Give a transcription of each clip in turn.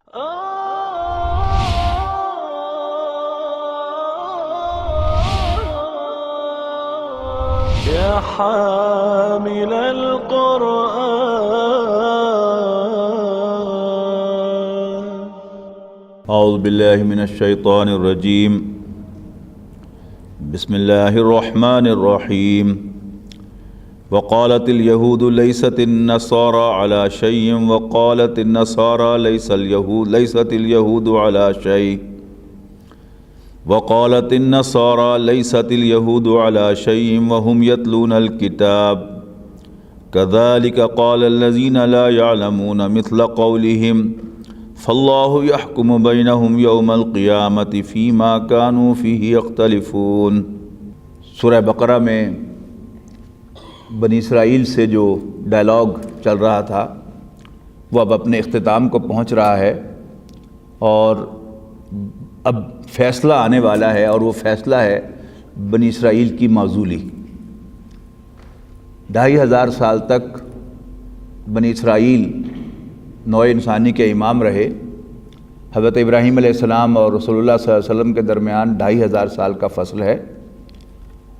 يا حامل القرآن. اعوذ باللہ من الشیطان الرجیم. بسم اللہ الرحمن الرحیم. وقالت اليهود ليست النصارى على شيء وقالت النصارى ليست اليهود على شيء وقالت النصارى ليست اليهود على شيء وهم يتلون الكتاب كذلك قال الذين لا يعلمون مثل قولهم فالله يحكم بينهم يوم القيامة فيما كانوا فيه يختلفون. سورہ بقرہ میں بنی اسرائیل سے جو ڈائلاگ چل رہا تھا وہ اب اپنے اختتام کو پہنچ رہا ہے اور اب فیصلہ آنے والا ہے، اور وہ فیصلہ ہے بنی اسرائیل کی معزولی. 2500 سال تک بنی اسرائیل نوع انسانی کے امام رہے. حضرت ابراہیم علیہ السلام اور رسول اللہ صلی اللہ علیہ وسلم کے درمیان 2500 سال کا فصل ہے،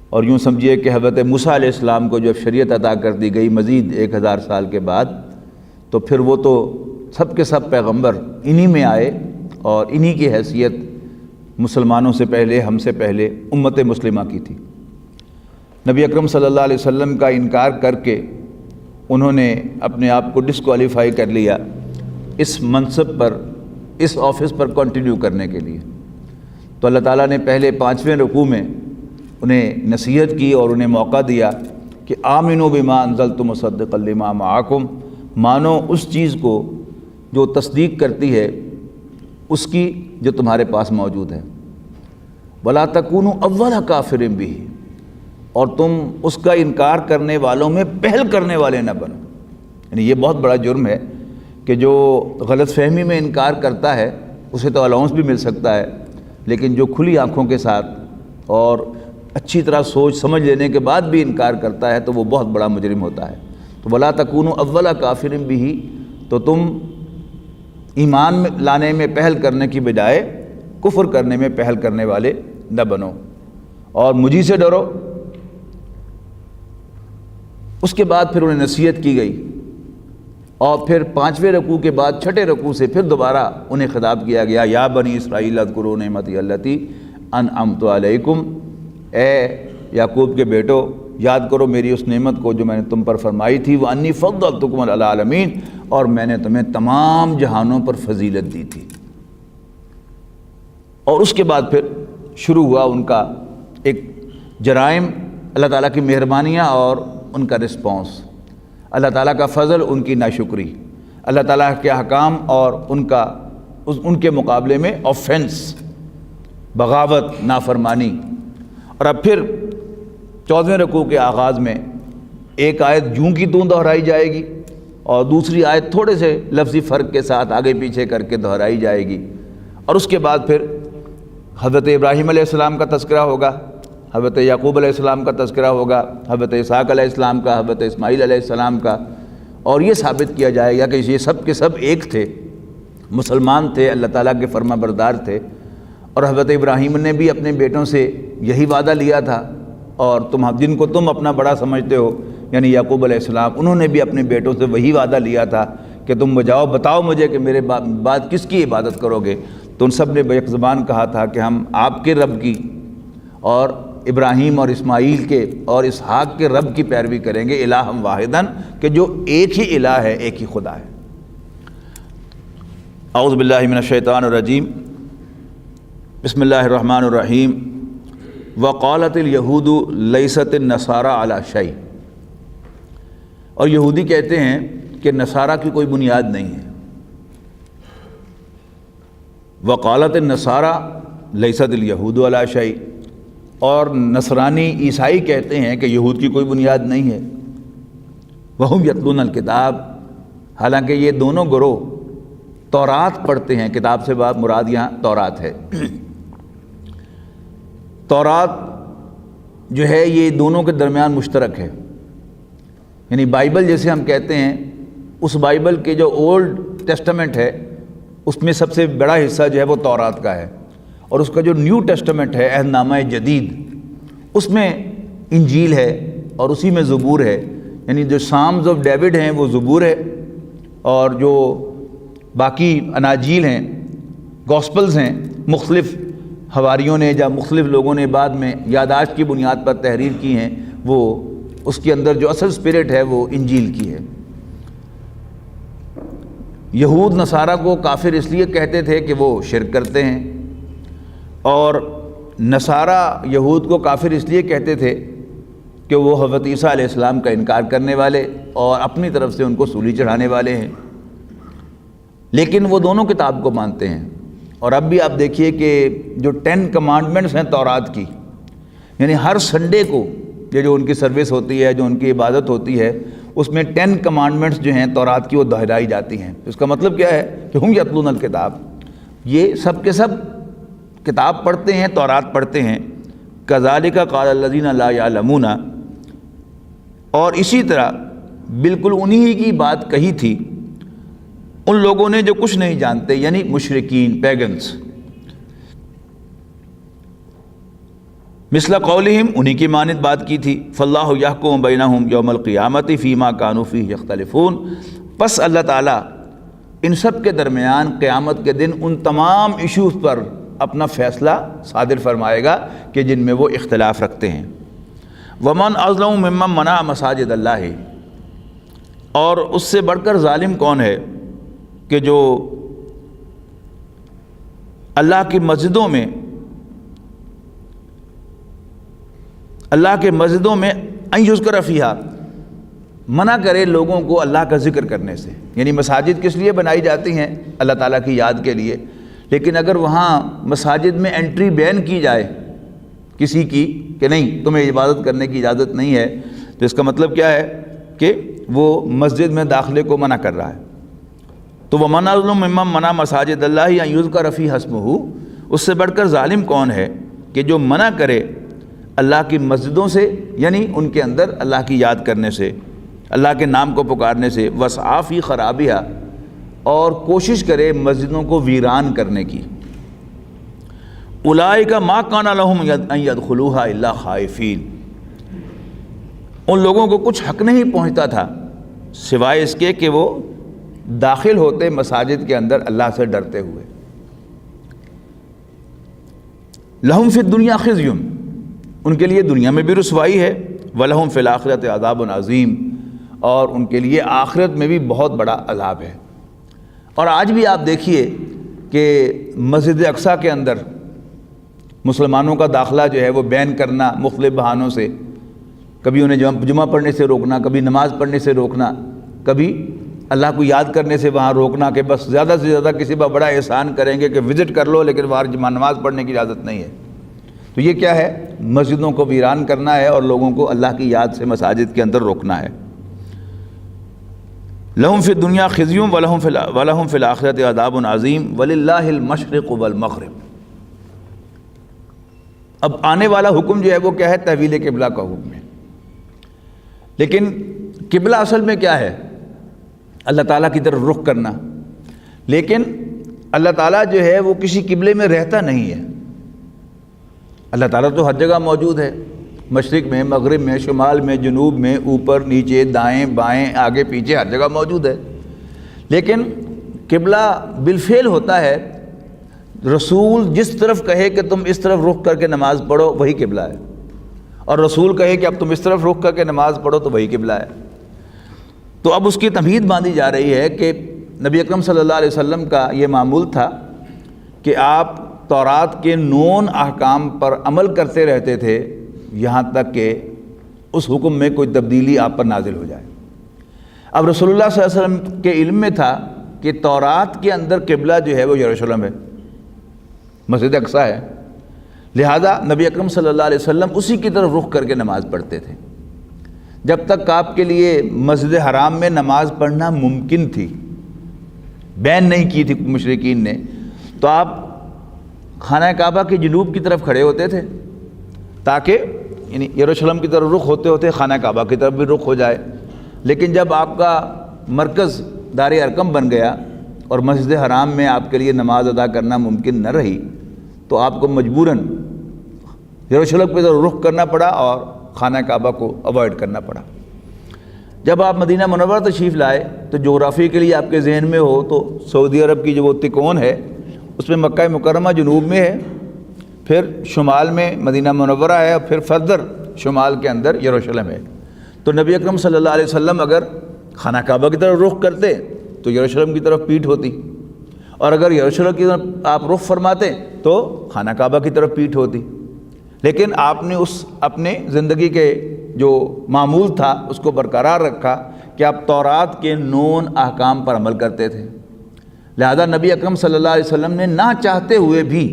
اور یوں سمجھیے کہ حضرت موسیٰ علیہ السلام کو جب شریعت عطا کر دی گئی مزید 1000 سال کے بعد، تو پھر وہ تو سب کے سب پیغمبر انہی میں آئے، اور انہی کی حیثیت مسلمانوں سے پہلے، ہم سے پہلے امت مسلمہ کی تھی. نبی اکرم صلی اللہ علیہ وسلم کا انکار کر کے انہوں نے اپنے آپ کو ڈسکوالیفائی کر لیا اس منصب پر، اس آفس پر کنٹینیو کرنے کے لیے. تو اللہ تعالیٰ نے پہلے 5ویں رکوع میں انہیں نصیحت کی اور انہیں موقع دیا کہ آمنوا بما انزلت مصدقا لما معکم، مانو اس چیز کو جو تصدیق کرتی ہے اس کی جو تمہارے پاس موجود ہے. ولا تکونوا اول کافر بہ، اور تم اس کا انکار کرنے والوں میں پہل کرنے والے نہ بنو. یعنی یہ بہت بڑا جرم ہے کہ جو غلط فہمی میں انکار کرتا ہے اسے تو الاؤنس بھی مل سکتا ہے، لیکن جو کھلی آنکھوں کے ساتھ اور اچھی طرح سوچ سمجھ لینے کے بعد بھی انکار کرتا ہے تو وہ بہت بڑا مجرم ہوتا ہے. تو ولا تکونوا اول کافر بہ، تو تم ایمان لانے میں پہل کرنے کی بجائے کفر کرنے میں پہل کرنے والے نہ بنو، اور مجھی سے ڈرو. اس کے بعد پھر انہیں نصیحت کی گئی، اور پھر 5ویں رکوع کے بعد 6ٹھے رکوع سے پھر دوبارہ انہیں خطاب کیا گیا، یا بنی اسرائیل اذکروا نعمتی التی انعمت علیکم، اے یعقوب کے بیٹو یاد کرو میری اس نعمت کو جو میں نے تم پر فرمائی تھی، وانی فضلتکم علی العالمین، اور میں نے تمہیں تمام جہانوں پر فضیلت دی تھی. اور اس کے بعد پھر شروع ہوا ان کا ایک جرائم، اللہ تعالیٰ کی مہربانیاں اور ان کا رسپانس، اللہ تعالیٰ کا فضل، ان کی ناشکری، اللہ تعالیٰ کے احکام اور ان کے مقابلے میں آفینس، بغاوت، نافرمانی. اور اب پھر 14ویں رکوع کے آغاز میں ایک آیت جوں کی توں دہرائی جائے گی، اور دوسری آیت تھوڑے سے لفظی فرق کے ساتھ آگے پیچھے کر کے دہرائی جائے گی. اور اس کے بعد پھر حضرت ابراہیم علیہ السلام کا تذکرہ ہوگا، حضرت یعقوب علیہ السلام کا تذکرہ ہوگا، حضرت اسحاق علیہ السلام کا، حضرت اسماعیل علیہ السلام کا، اور یہ ثابت کیا جائے گا کہ یہ سب کے سب ایک تھے، مسلمان تھے، اللہ تعالیٰ کے فرما بردار تھے. اور حضرت ابراہیم نے بھی اپنے بیٹوں سے یہی وعدہ لیا تھا، اور جن کو تم اپنا بڑا سمجھتے ہو یعنی یعقوب علیہ السلام، انہوں نے بھی اپنے بیٹوں سے وہی وعدہ لیا تھا کہ تم بتاؤ مجھے کہ میرے بعد کس کی عبادت کرو گے. تو ان سب نے بیک زبان کہا تھا کہ ہم آپ کے رب کی اور ابراہیم اور اسماعیل کے اور اسحاق کے رب کی پیروی کریں گے، الہ واحدن، کہ جو ایک ہی الہ ہے، ایک ہی خدا ہے. اعوذ باللہ من الشیطان الرجیم. بسم اللہ الرحمن الرحیم. وقالت اليہود لیست النصارى علی شیء، اور یہودی کہتے ہیں کہ نصارہ کی کوئی بنیاد نہیں ہے. وقالت النصارى لیست اليہود علی شیء، اور نصرانی عیسائی کہتے ہیں کہ یہود کی کوئی بنیاد نہیں ہے. وہم یتلون الکتاب، حالانکہ یہ دونوں گروہ تورات پڑھتے ہیں. کتاب سے مراد یہاں تورات ہے. تورات جو ہے یہ دونوں کے درمیان مشترک ہے، یعنی بائبل جیسے ہم کہتے ہیں، اس بائبل کے جو اولڈ ٹیسٹمنٹ ہے اس میں سب سے بڑا حصہ جو ہے وہ تورات کا ہے، اور اس کا جو نیو ٹیسٹمنٹ ہے عہد نامہ جدید، اس میں انجیل ہے اور اسی میں زبور ہے، یعنی جو سامز آف ڈیوڈ ہیں وہ زبور ہے، اور جو باقی اناجیل ہیں، گاسپلز ہیں، مختلف حواریوں نے یا مختلف لوگوں نے بعد میں یادداشت کی بنیاد پر تحریر کی ہیں، وہ اس کے اندر جو اصل اسپرٹ ہے وہ انجیل کی ہے۔ یہود نصارہ کو کافر اس لیے کہتے تھے کہ وہ شرک کرتے ہیں، اور نصارہ یہود کو کافر اس لیے کہتے تھے کہ وہ حضرت عیسیٰ علیہ السلام کا انکار کرنے والے اور اپنی طرف سے ان کو سولی چڑھانے والے ہیں، لیکن وہ دونوں کتاب کو مانتے ہیں۔ اور اب بھی آپ دیکھیے کہ جو 10 کمانڈمنٹس ہیں تورات کی، یعنی ہر سنڈے کو یہ جو ان کی سروس ہوتی ہے، جو ان کی عبادت ہوتی ہے، اس میں 10 کمانڈمنٹس جو ہیں تورات کی وہ دہرائی جاتی ہیں۔ اس کا مطلب کیا ہے کہ ہم یتلون الکتاب، یہ سب کے سب کتاب پڑھتے ہیں، تورات پڑھتے ہیں۔ کذالک قال الذین لا یعلمون، اور اسی طرح بالکل انہی کی بات کہی تھی ان لوگوں نے جو کچھ نہیں جانتے، یعنی مشرکین، پیگنز۔ مثل قولہم، انہی کی مانند بات کی تھی، فاللہ یحکم بینہم یوم القیامت فیما کانوا فیہ یختلفون، پس اللہ تعالیٰ ان سب کے درمیان قیامت کے دن ان تمام ایشوز پر اپنا فیصلہ صادر فرمائے گا کہ جن میں وہ اختلاف رکھتے ہیں۔ ومن اظلم ممن منع مساجد اللہ، اور اس سے بڑھ کر ظالم کون ہے کہ جو اللہ کی مسجدوں میں ان یذکر فیہا، منع کرے لوگوں کو اللہ کا ذکر کرنے سے۔ یعنی مساجد کس لیے بنائی جاتی ہیں؟ اللہ تعالیٰ کی یاد کے لیے، لیکن اگر وہاں مساجد میں انٹری بین کی جائے کسی کی کہ نہیں تمہیں عبادت کرنے کی اجازت نہیں ہے، تو اس کا مطلب کیا ہے کہ وہ مسجد میں داخلے کو منع کر رہا ہے۔ تو ومن اظلم ممن منع مساجد اللہ ان یذکر فیہا اسمہ، اس سے بڑھ کر ظالم کون ہے کہ جو منع کرے اللہ کی مسجدوں سے، یعنی ان کے اندر اللہ کی یاد کرنے سے، اللہ کے نام کو پکارنے سے، وسعی فی خرابہا، اور کوشش کرے مسجدوں کو ویران کرنے کی۔ اولئک ما کان لہم ان یدخلوہا الا خائفین، ان لوگوں کو کچھ حق نہیں پہنچتا تھا سوائے اس کے کہ وہ داخل ہوتے مساجد کے اندر اللہ سے ڈرتے ہوئے۔ لہم فی الدنیا خزی، ان کے لیے دنیا میں بھی رسوائی ہے، وَلَهُمْ فِي الْآخِرَةِ عَذَابٌ عَظِيمٌ، اور ان کے لیے آخرت میں بھی بہت بڑا عذاب ہے۔ اور آج بھی آپ دیکھیے کہ مسجد اقصیٰ کے اندر مسلمانوں کا داخلہ جو ہے وہ بین کرنا مختلف بہانوں سے، کبھی انہیں جمعہ پڑھنے سے روکنا، کبھی نماز پڑھنے سے روکنا، کبھی اللہ کو یاد کرنے سے وہاں روکنا کہ بس زیادہ سے زیادہ کسی پر بڑا احسان کریں گے کہ وزٹ کر لو، لیکن وہاں نماز پڑھنے کی اجازت نہیں ہے۔ تو یہ کیا ہے؟ مسجدوں کو ویران کرنا ہے اور لوگوں کو اللہ کی یاد سے مساجد کے اندر روکنا ہے۔ لہم فی الدنیا خزی ولہم فی الآخرۃ عذاب عظیم وللہ المشرق والمغرب۔ اب آنے والا حکم جو ہے وہ کیا ہے؟ تحویل قبلہ کا حکم ہے۔ لیکن قبلہ اصل میں کیا ہے؟ اللہ تعالیٰ کی طرف رخ کرنا، لیکن اللہ تعالیٰ جو ہے وہ کسی قبلے میں رہتا نہیں ہے۔ اللہ تعالیٰ تو ہر جگہ موجود ہے، مشرق میں، مغرب میں، شمال میں، جنوب میں، اوپر نیچے، دائیں بائیں، آگے پیچھے، ہر جگہ موجود ہے۔ لیکن قبلہ بالفعل ہوتا ہے، رسول جس طرف کہے کہ تم اس طرف رخ کر کے نماز پڑھو وہی قبلہ ہے، اور رسول کہے کہ اب تم اس طرف رخ کر کے نماز پڑھو تو وہی قبلہ ہے۔ تو اب اس کی تمہید باندھی جا رہی ہے کہ نبی اکرم صلی اللہ علیہ وسلم کا یہ معمول تھا کہ آپ تورات کے 9 احکام پر عمل کرتے رہتے تھے یہاں تک کہ اس حکم میں کوئی تبدیلی آپ پر نازل ہو جائے۔ اب رسول اللہ صلی اللہ علیہ وسلم کے علم میں تھا کہ تورات کے اندر قبلہ جو ہے وہ یروشلم ہے، مسجد اقصیٰ ہے، لہذا نبی اکرم صلی اللہ علیہ وسلم اسی کی طرف رخ کر کے نماز پڑھتے تھے۔ جب تک آپ کے لیے مسجد حرام میں نماز پڑھنا ممکن تھی، بین نہیں کی تھی مشرکین نے، تو آپ خانہ کعبہ کے جنوب کی طرف کھڑے ہوتے تھے تاکہ یعنی یروشلم کی طرف رخ ہوتے ہوتے خانہ کعبہ کی طرف بھی رخ ہو جائے۔ لیکن جب آپ کا مرکز دار ارقم بن گیا اور مسجد حرام میں آپ کے لیے نماز ادا کرنا ممکن نہ رہی تو آپ کو مجبوراً یروشلم کی طرف رخ کرنا پڑا اور خانہ کعبہ کو اوائڈ کرنا پڑا۔ جب آپ مدینہ منورہ تشریف لائے تو جغرافی کے لیے آپ کے ذہن میں ہو تو سعودی عرب کی جو وہ تکون ہے اس میں مکہ مکرمہ جنوب میں ہے، پھر شمال میں مدینہ منورہ ہے، اور پھر فردر شمال کے اندر یروشلم ہے۔ تو نبی اکرم صلی اللہ علیہ وسلم اگر خانہ کعبہ کی طرف رخ کرتے تو یروشلم کی طرف پیٹھ ہوتی، اور اگر یروشلم کی طرف آپ رخ فرماتے تو خانہ کعبہ کی طرف پیٹھ ہوتی۔ لیکن آپ نے اس اپنے زندگی کے جو معمول تھا اس کو برقرار رکھا کہ آپ تورات کے 9 احکام پر عمل کرتے تھے، لہذا نبی اکرم صلی اللہ علیہ وسلم نے نہ چاہتے ہوئے بھی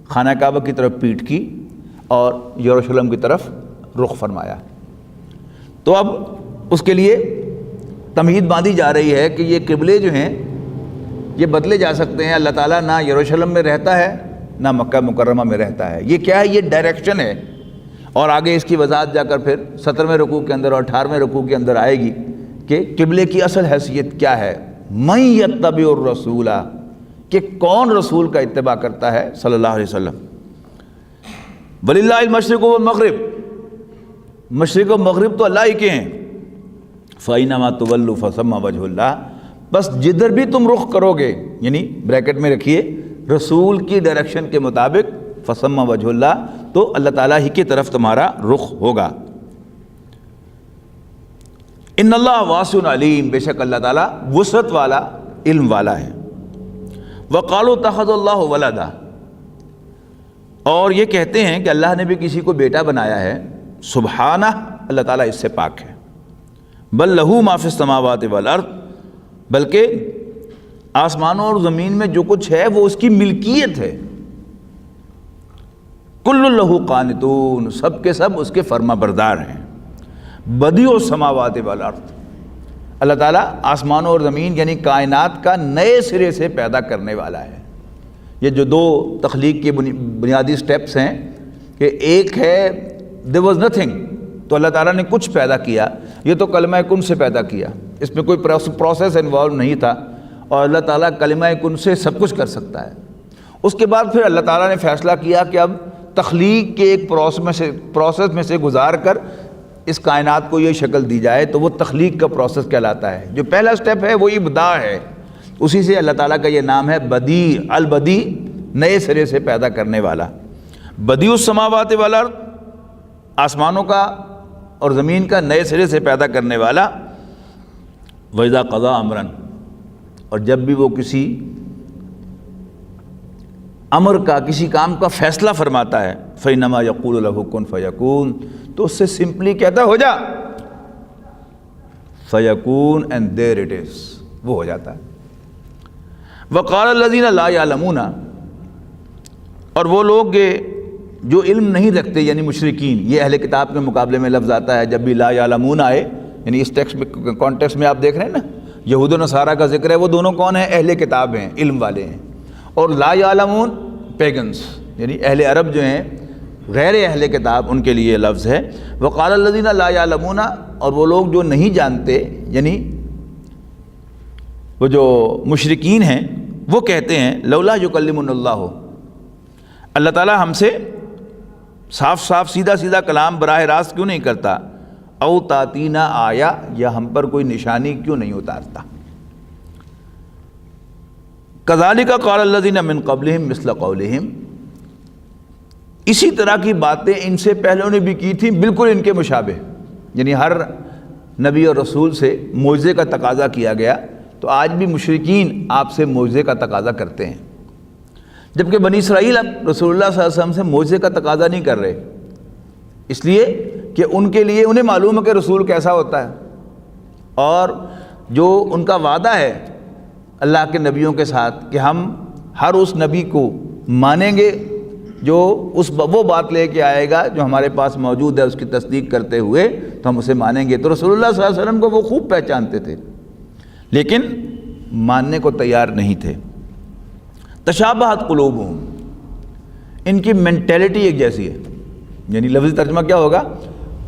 خانہ کعبہ کی طرف پیٹھ کی اور یروشلم کی طرف رخ فرمایا۔ تو اب اس کے لیے تمہید باندھی جا رہی ہے کہ یہ قبلے جو ہیں یہ بدلے جا سکتے ہیں۔ اللہ تعالیٰ نہ یروشلم میں رہتا ہے نہ مکہ مکرمہ میں رہتا ہے۔ یہ کیا ہے؟ یہ ڈائریکشن ہے، اور آگے اس کی وضاحت جا کر پھر 17ویں رکوع کے اندر اور 18ویں رکوع کے اندر آئے گی کہ قبلے کی اصل حیثیت کیا ہے۔ من یتبع الرسول، کہ کون رسول کا اتباع کرتا ہے صلی اللہ علیہ وسلم۔ وللہ المشرق والمغرب، مشرق و مغرب تو اللہ ہی کے ہیں۔ فَأَيْنَمَا تُوَلُّوا فَثَمَّ وَجْهُ اللَّهِ، بس جدھر بھی تم رخ کرو گے، یعنی بریکٹ میں رکھیے رسول کی ڈائریکشن کے مطابق، فَثَمَّ وَجْهُ اللَّهِ، تو اللہ تعالیٰ ہی کی طرف تمہارا رخ ہوگا۔ ان اللہ واسع علیم، بے شک اللہ تعالیٰ وسعت والا، علم والا ہے۔ وقالوا اتخذ اللہ ولدا، اور یہ کہتے ہیں کہ اللہ نے بھی کسی کو بیٹا بنایا ہے۔ سبحانہ، اللہ تعالیٰ اس سے پاک ہے۔ بل لہو ما فی السماوات والارض، بلکہ آسمانوں اور زمین میں جو کچھ ہے وہ اس کی ملکیت ہے۔ کل لہو قانتون، سب کے سب اس کے فرما بردار ہیں۔ بدیع السماوات والارض، اللہ تعالیٰ آسمانوں اور زمین یعنی کائنات کا نئے سرے سے پیدا کرنے والا ہے۔ یہ جو 2 تخلیق کے بنیادی سٹیپس ہیں کہ ایک ہے there was nothing، تو اللہ تعالیٰ نے کچھ پیدا کیا، یہ تو کلمہ کن سے پیدا کیا، اس میں کوئی پروسیس انوالو نہیں تھا، اور اللہ تعالیٰ کلمہ کن سے سب کچھ کر سکتا ہے۔ اس کے بعد پھر اللہ تعالیٰ نے فیصلہ کیا کہ اب تخلیق کے ایک پروسیس میں سے گزار کر اس کائنات کو یہ شکل دی جائے، تو وہ تخلیق کا پروسیس کہلاتا ہے۔ جو پہلا سٹیپ ہے وہ ابداع ہے، اسی سے اللہ تعالیٰ کا یہ نام ہے بدیع، البدیع، نئے سرے سے پیدا کرنے والا۔ بدیع السماوات والارض، آسمانوں کا اور زمین کا نئے سرے سے پیدا کرنے والا۔ وَإِذَا قَضَىٰ أَمْرًا، اور جب بھی وہ کسی امر کا، کسی کام کا فیصلہ فرماتا ہے، فَإِنَّمَا يَقُولُ لَهُ كُن فَيَكُونُ، تو اس سے سمپلی کہتا ہو جا، فَيَكُونُ and there it is، وہ ہو جاتا ہے۔ وَقَالَ الَّذِينَ لَا يَعْلَمُونَ، اور وہ لوگ جو علم نہیں رکھتے یعنی مشرکین، یہ اہل کتاب کے مقابلے میں لفظ آتا ہے جب بھی لا یعلمون آئے، یعنی اس ٹیکسٹ میں کانٹیکسٹ میں آپ دیکھ رہے ہیں نا، یہود و نصارہ کا ذکر ہے، وہ دونوں کون ہیں؟ اہل کتاب ہیں، علم والے ہیں، اور لا یعلمون پیگنس، یعنی اہل عرب جو ہیں غیر اہل کتاب، ان کے لیے لفظ ہے۔ وقال الذین لا یعلمون، اور وہ لوگ جو نہیں جانتے یعنی وہ جو مشرکین ہیں، وہ کہتے ہیں لولا یکلمنا اللہ، اللہ تعالیٰ ہم سے صاف صاف سیدھا سیدھا کلام براہ راست کیوں نہیں کرتا، او تاتینا آیا، یا ہم پر کوئی نشانی کیوں نہیں اتارتا۔ کذالک قال الذین من قبلہم مثل قولہم، اسی طرح کی باتیں ان سے پہلوں نے بھی کی تھیں، بالکل ان کے مشابہ، یعنی ہر نبی اور رسول سے معجزے کا تقاضا کیا گیا، تو آج بھی مشرکین آپ سے معجزے کا تقاضا کرتے ہیں، جبکہ بنی اسرائیل اب رسول اللہ صلی اللہ علیہ وسلم سے معجزے کا تقاضا نہیں کر رہے، اس لیے کہ ان کے لیے انہیں معلوم ہے کہ رسول کیسا ہوتا ہے، اور جو ان کا وعدہ ہے اللہ کے نبیوں کے ساتھ کہ ہم ہر اس نبی کو مانیں گے جو وہ بات لے کے آئے گا جو ہمارے پاس موجود ہے، اس کی تصدیق کرتے ہوئے تو ہم اسے مانیں گے۔ تو رسول اللہ صلی اللہ علیہ وسلم کو وہ خوب پہچانتے تھے، لیکن ماننے کو تیار نہیں تھے۔ تشابہت قلوبہم، ان کی مینٹیلٹی ایک جیسی ہے، یعنی لفظی ترجمہ کیا ہوگا؟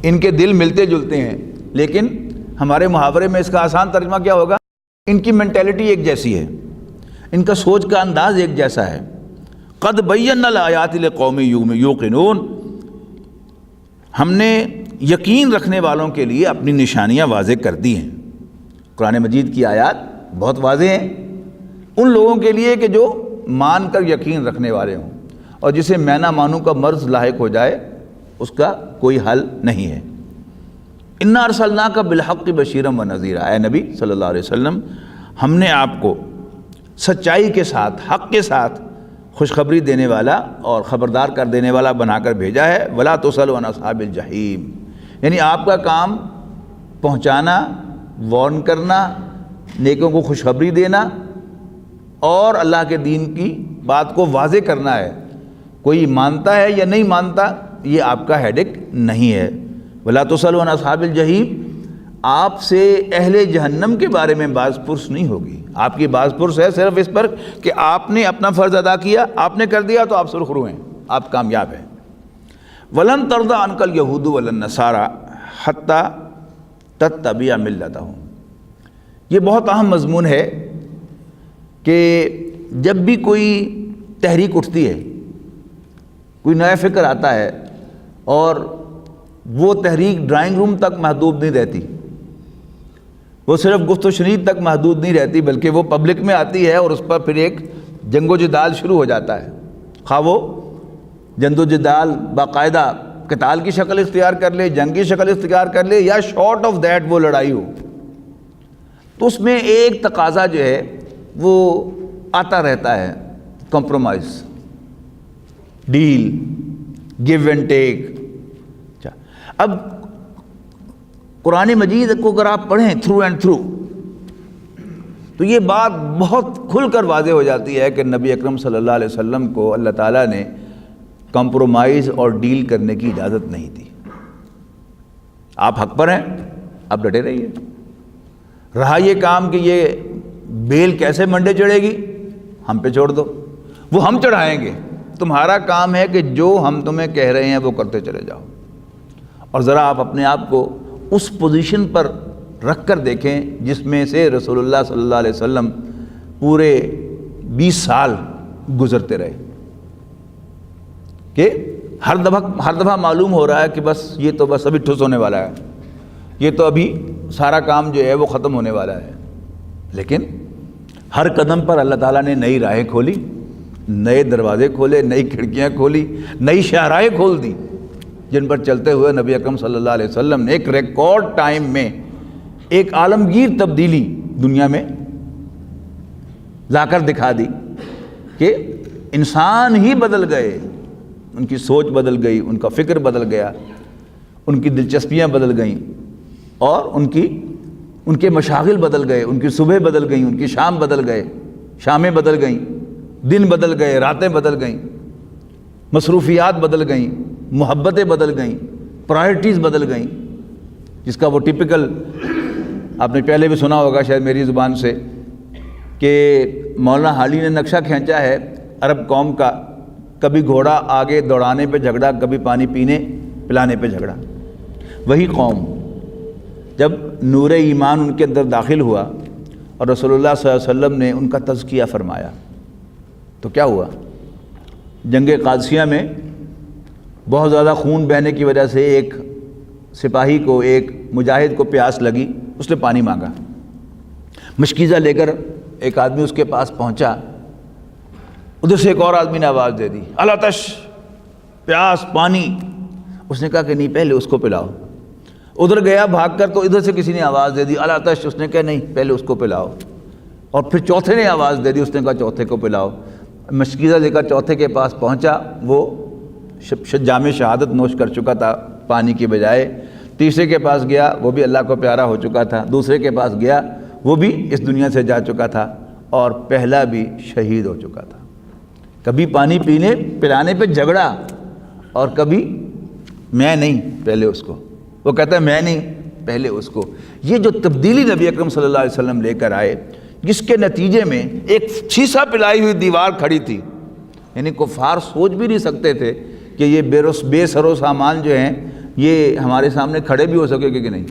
ان کے دل ملتے جلتے ہیں، لیکن ہمارے محاورے میں اس کا آسان ترجمہ کیا ہوگا؟ ان کی مینٹیلٹی ایک جیسی ہے۔ ان کا سوچ کا انداز ایک جیسا ہے۔ قد بینا الآیات لقوم یوقنون، ہم نے یقین رکھنے والوں کے لیے اپنی نشانیاں واضح کر دی ہیں۔ قرآن مجید کی آیات بہت واضح ہیں ان لوگوں کے لیے کہ جو مان کر یقین رکھنے والے ہوں، اور جسے میں نہ مانوں کا مرض لاحق ہو جائے اس کا کوئی حل نہیں ہے۔ انا ارسلناک بالحق بشیرا ونذیرا، اے نبی صلی اللہ علیہ وسلم ہم نے آپ کو سچائی کے ساتھ، حق کے ساتھ خوشخبری دینے والا اور خبردار کر دینے والا بنا کر بھیجا ہے۔ ولا تسأل عن اصحاب الجحیم، یعنی آپ کا کام پہنچانا، وارن کرنا، نیکوں کو خوشخبری دینا اور اللہ کے دین کی بات کو واضح کرنا ہے۔ کوئی مانتا ہے یا نہیں مانتا یہ آپ کا ہیڈک نہیں ہے۔ ولا تسأل عن اصحاب الجحیم، آپ سے اہل جہنم کے بارے میں باز پرس نہیں ہوگی۔ آپ کی باز پرس ہے صرف اس پر کہ آپ نے اپنا فرض ادا کیا، آپ نے کر دیا تو آپ سرخرو ہیں، آپ کامیاب ہیں۔ وَلَن تَرْضَىٰ عَنْكَ الْيَهُودُ وَلَا النَّصَارَىٰ حَتَّىٰ تَتَّبِعَ مِلَّتَهُمْ، یہ بہت اہم مضمون ہے کہ جب بھی کوئی تحریک اٹھتی ہے، کوئی نیا فکر آتا ہے، اور وہ تحریک ڈرائنگ روم تک محدود نہیں رہتی، وہ صرف گفت و شنید تک محدود نہیں رہتی، بلکہ وہ پبلک میں آتی ہے اور اس پر پھر ایک جنگ و جدال شروع ہو جاتا ہے۔ خواہ وہ جنگ و جدال باقاعدہ قتال کی شکل اختیار کر لے، جنگ کی شکل اختیار کر لے، یا شارٹ آف دیٹ وہ لڑائی ہو، تو اس میں ایک تقاضا جو ہے وہ آتا رہتا ہے، compromise, deal, give and take. اب قرآن مجید کو اگر آپ پڑھیں تھرو اینڈ تھرو تو یہ بات بہت کھل کر واضح ہو جاتی ہے کہ نبی اکرم صلی اللہ علیہ وسلم کو اللہ تعالیٰ نے کمپرومائز اور ڈیل کرنے کی اجازت نہیں دی۔ آپ حق پر ہیں، آپ ڈٹے رہیے۔ رہا یہ کام کہ یہ بیل کیسے منڈے چڑھے گی، ہم پہ چھوڑ دو، وہ ہم چڑھائیں گے، تمہارا کام ہے کہ جو ہم تمہیں کہہ رہے ہیں وہ کرتے چلے جاؤ۔ اور ذرا آپ اپنے آپ کو اس پوزیشن پر رکھ کر دیکھیں جس میں سے رسول اللہ صلی اللہ علیہ وسلم پورے 20 سال گزرتے رہے، کہ ہر دفعہ معلوم ہو رہا ہے کہ بس یہ تو بس ابھی ٹھوس ہونے والا ہے، یہ تو ابھی سارا کام جو ہے وہ ختم ہونے والا ہے۔ لیکن ہر قدم پر اللہ تعالیٰ نے نئی راہیں کھولی، نئے دروازے کھولے، نئی کھڑکیاں کھولی، نئی شاہراہیں کھول دی، جن پر چلتے ہوئے نبی اکرم صلی اللہ علیہ وسلم نے ایک ریکارڈ ٹائم میں ایک عالمگیر تبدیلی دنیا میں لا کر دکھا دی کہ انسان ہی بدل گئے، ان کی سوچ بدل گئی، ان کا فکر بدل گیا، ان کی دلچسپیاں بدل گئیں، اور ان کے مشاغل بدل گئے، ان کی صبح بدل گئیں، ان کی شام بدل گئے، شامیں بدل گئیں، دن بدل گئے، راتیں بدل گئیں، مصروفیات بدل گئیں، محبتیں بدل گئیں، پرائرٹیز بدل گئیں، جس کا وہ ٹپیکل آپ نے پہلے بھی سنا ہوگا شاید میری زبان سے کہ مولانا حالی نے نقشہ کھینچا ہے عرب قوم کا، کبھی گھوڑا آگے دوڑانے پہ جھگڑا، کبھی پانی پینے پلانے پہ جھگڑا۔ وہی قوم جب نور ایمان ان کے اندر داخل ہوا اور رسول اللہ صلی اللہ علیہ وسلم نے ان کا تزکیہ فرمایا تو کیا ہوا؟ جنگ قادسیہ میں بہت زیادہ خون بہنے کی وجہ سے ایک سپاہی کو، ایک مجاہد کو پیاس لگی، اس نے پانی مانگا، مشکیزہ لے کر ایک آدمی اس کے پاس پہنچا، ادھر سے ایک اور آدمی نے آواز دے دی، الاتش، پیاس، پانی۔ اس نے کہا کہ نہیں، پہلے اس کو پلاؤ۔ ادھر گیا بھاگ کر تو ادھر سے کسی نے آواز دے دی، الاتش۔ اس نے کہا نہیں، پہلے اس کو پلاؤ۔ اور پھر چوتھے نے آواز دے دی، اس نے کہا چوتھے کو پلاؤ۔ مشکیزہ لے کر چوتھے کے پاس پہنچا، وہ جام شہادت نوش کر چکا تھا پانی کی بجائے۔ تیسرے کے پاس گیا، وہ بھی اللہ کو پیارا ہو چکا تھا۔ دوسرے کے پاس گیا، وہ بھی اس دنیا سے جا چکا تھا، اور پہلا بھی شہید ہو چکا تھا۔ کبھی پانی پینے پلانے پہ جھگڑا، اور کبھی میں نہیں، پہلے اس کو۔ وہ کہتا ہے میں نہیں، پہلے اس کو۔ یہ جو تبدیلی نبی اکرم صلی اللہ علیہ وسلم لے کر آئے، جس کے نتیجے میں ایک شیشہ پلائی ہوئی دیوار کھڑی تھی، یعنی کفار سوچ بھی نہیں سکتے تھے کہ یہ بے سر و سامان جو ہیں یہ ہمارے سامنے کھڑے بھی ہو سکے گے کہ نہیں۔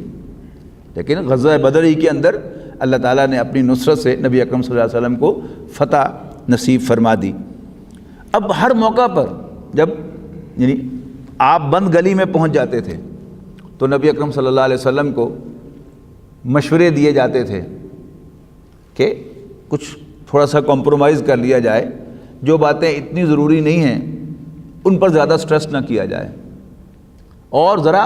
لیکن غزوہ بدر ہی کے اندر اللہ تعالیٰ نے اپنی نصرت سے نبی اکرم صلی اللہ علیہ وسلم کو فتح نصیب فرما دی۔ اب ہر موقع پر جب یعنی آپ بند گلی میں پہنچ جاتے تھے تو نبی اکرم صلی اللہ علیہ وسلم کو مشورے دیے جاتے تھے کہ کچھ تھوڑا سا کمپرومائز کر لیا جائے، جو باتیں اتنی ضروری نہیں ہیں ان پر زیادہ سٹریس نہ کیا جائے، اور ذرا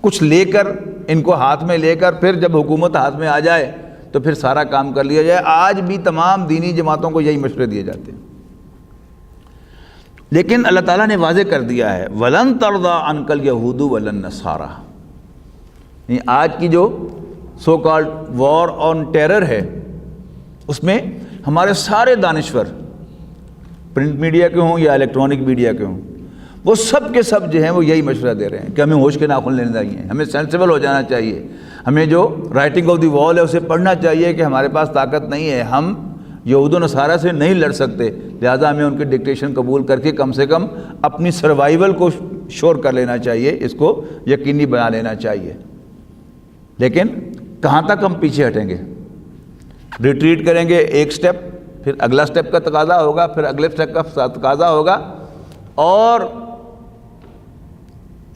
کچھ لے کر ان کو ہاتھ میں لے کر پھر جب حکومت ہاتھ میں آ جائے تو پھر سارا کام کر لیا جائے۔ آج بھی تمام دینی جماعتوں کو یہی مشورے دیے جاتے ہیں، لیکن اللہ تعالیٰ نے واضح کر دیا ہے وَلَن تَرْضَىٰ عَنْكَ الْيَهُودُ وَلَا النَّصَارَىٰ۔ آج کی جو so called war on terror ہے اس میں ہمارے سارے دانشور، پرنٹ میڈیا کے ہوں یا الیکٹرانک میڈیا کے ہوں، وہ سب کے سب جو ہیں وہ یہی مشورہ دے رہے ہیں کہ ہمیں ہوش کے ناخن لینے چاہیے، ہمیں سینسیبل ہو جانا چاہیے، ہمیں جو رائٹنگ آف دی وال ہے اسے پڑھنا چاہیے کہ ہمارے پاس طاقت نہیں ہے، ہم یہود و نصارہ سے نہیں لڑ سکتے، لہذا ہمیں ان کے ڈکٹیشن قبول کر کے کم سے کم اپنی سروائیول کو شور کر لینا چاہیے، اس کو یقینی بنا لینا چاہیے۔ لیکن کہاں تک ہم پیچھے ہٹیں گے؟ ریٹریٹ کریں گے ایک سٹیپ، پھر اگلا سٹیپ کا تقاضا ہوگا، پھر اگلے سٹیپ کا تقاضا ہوگا، اور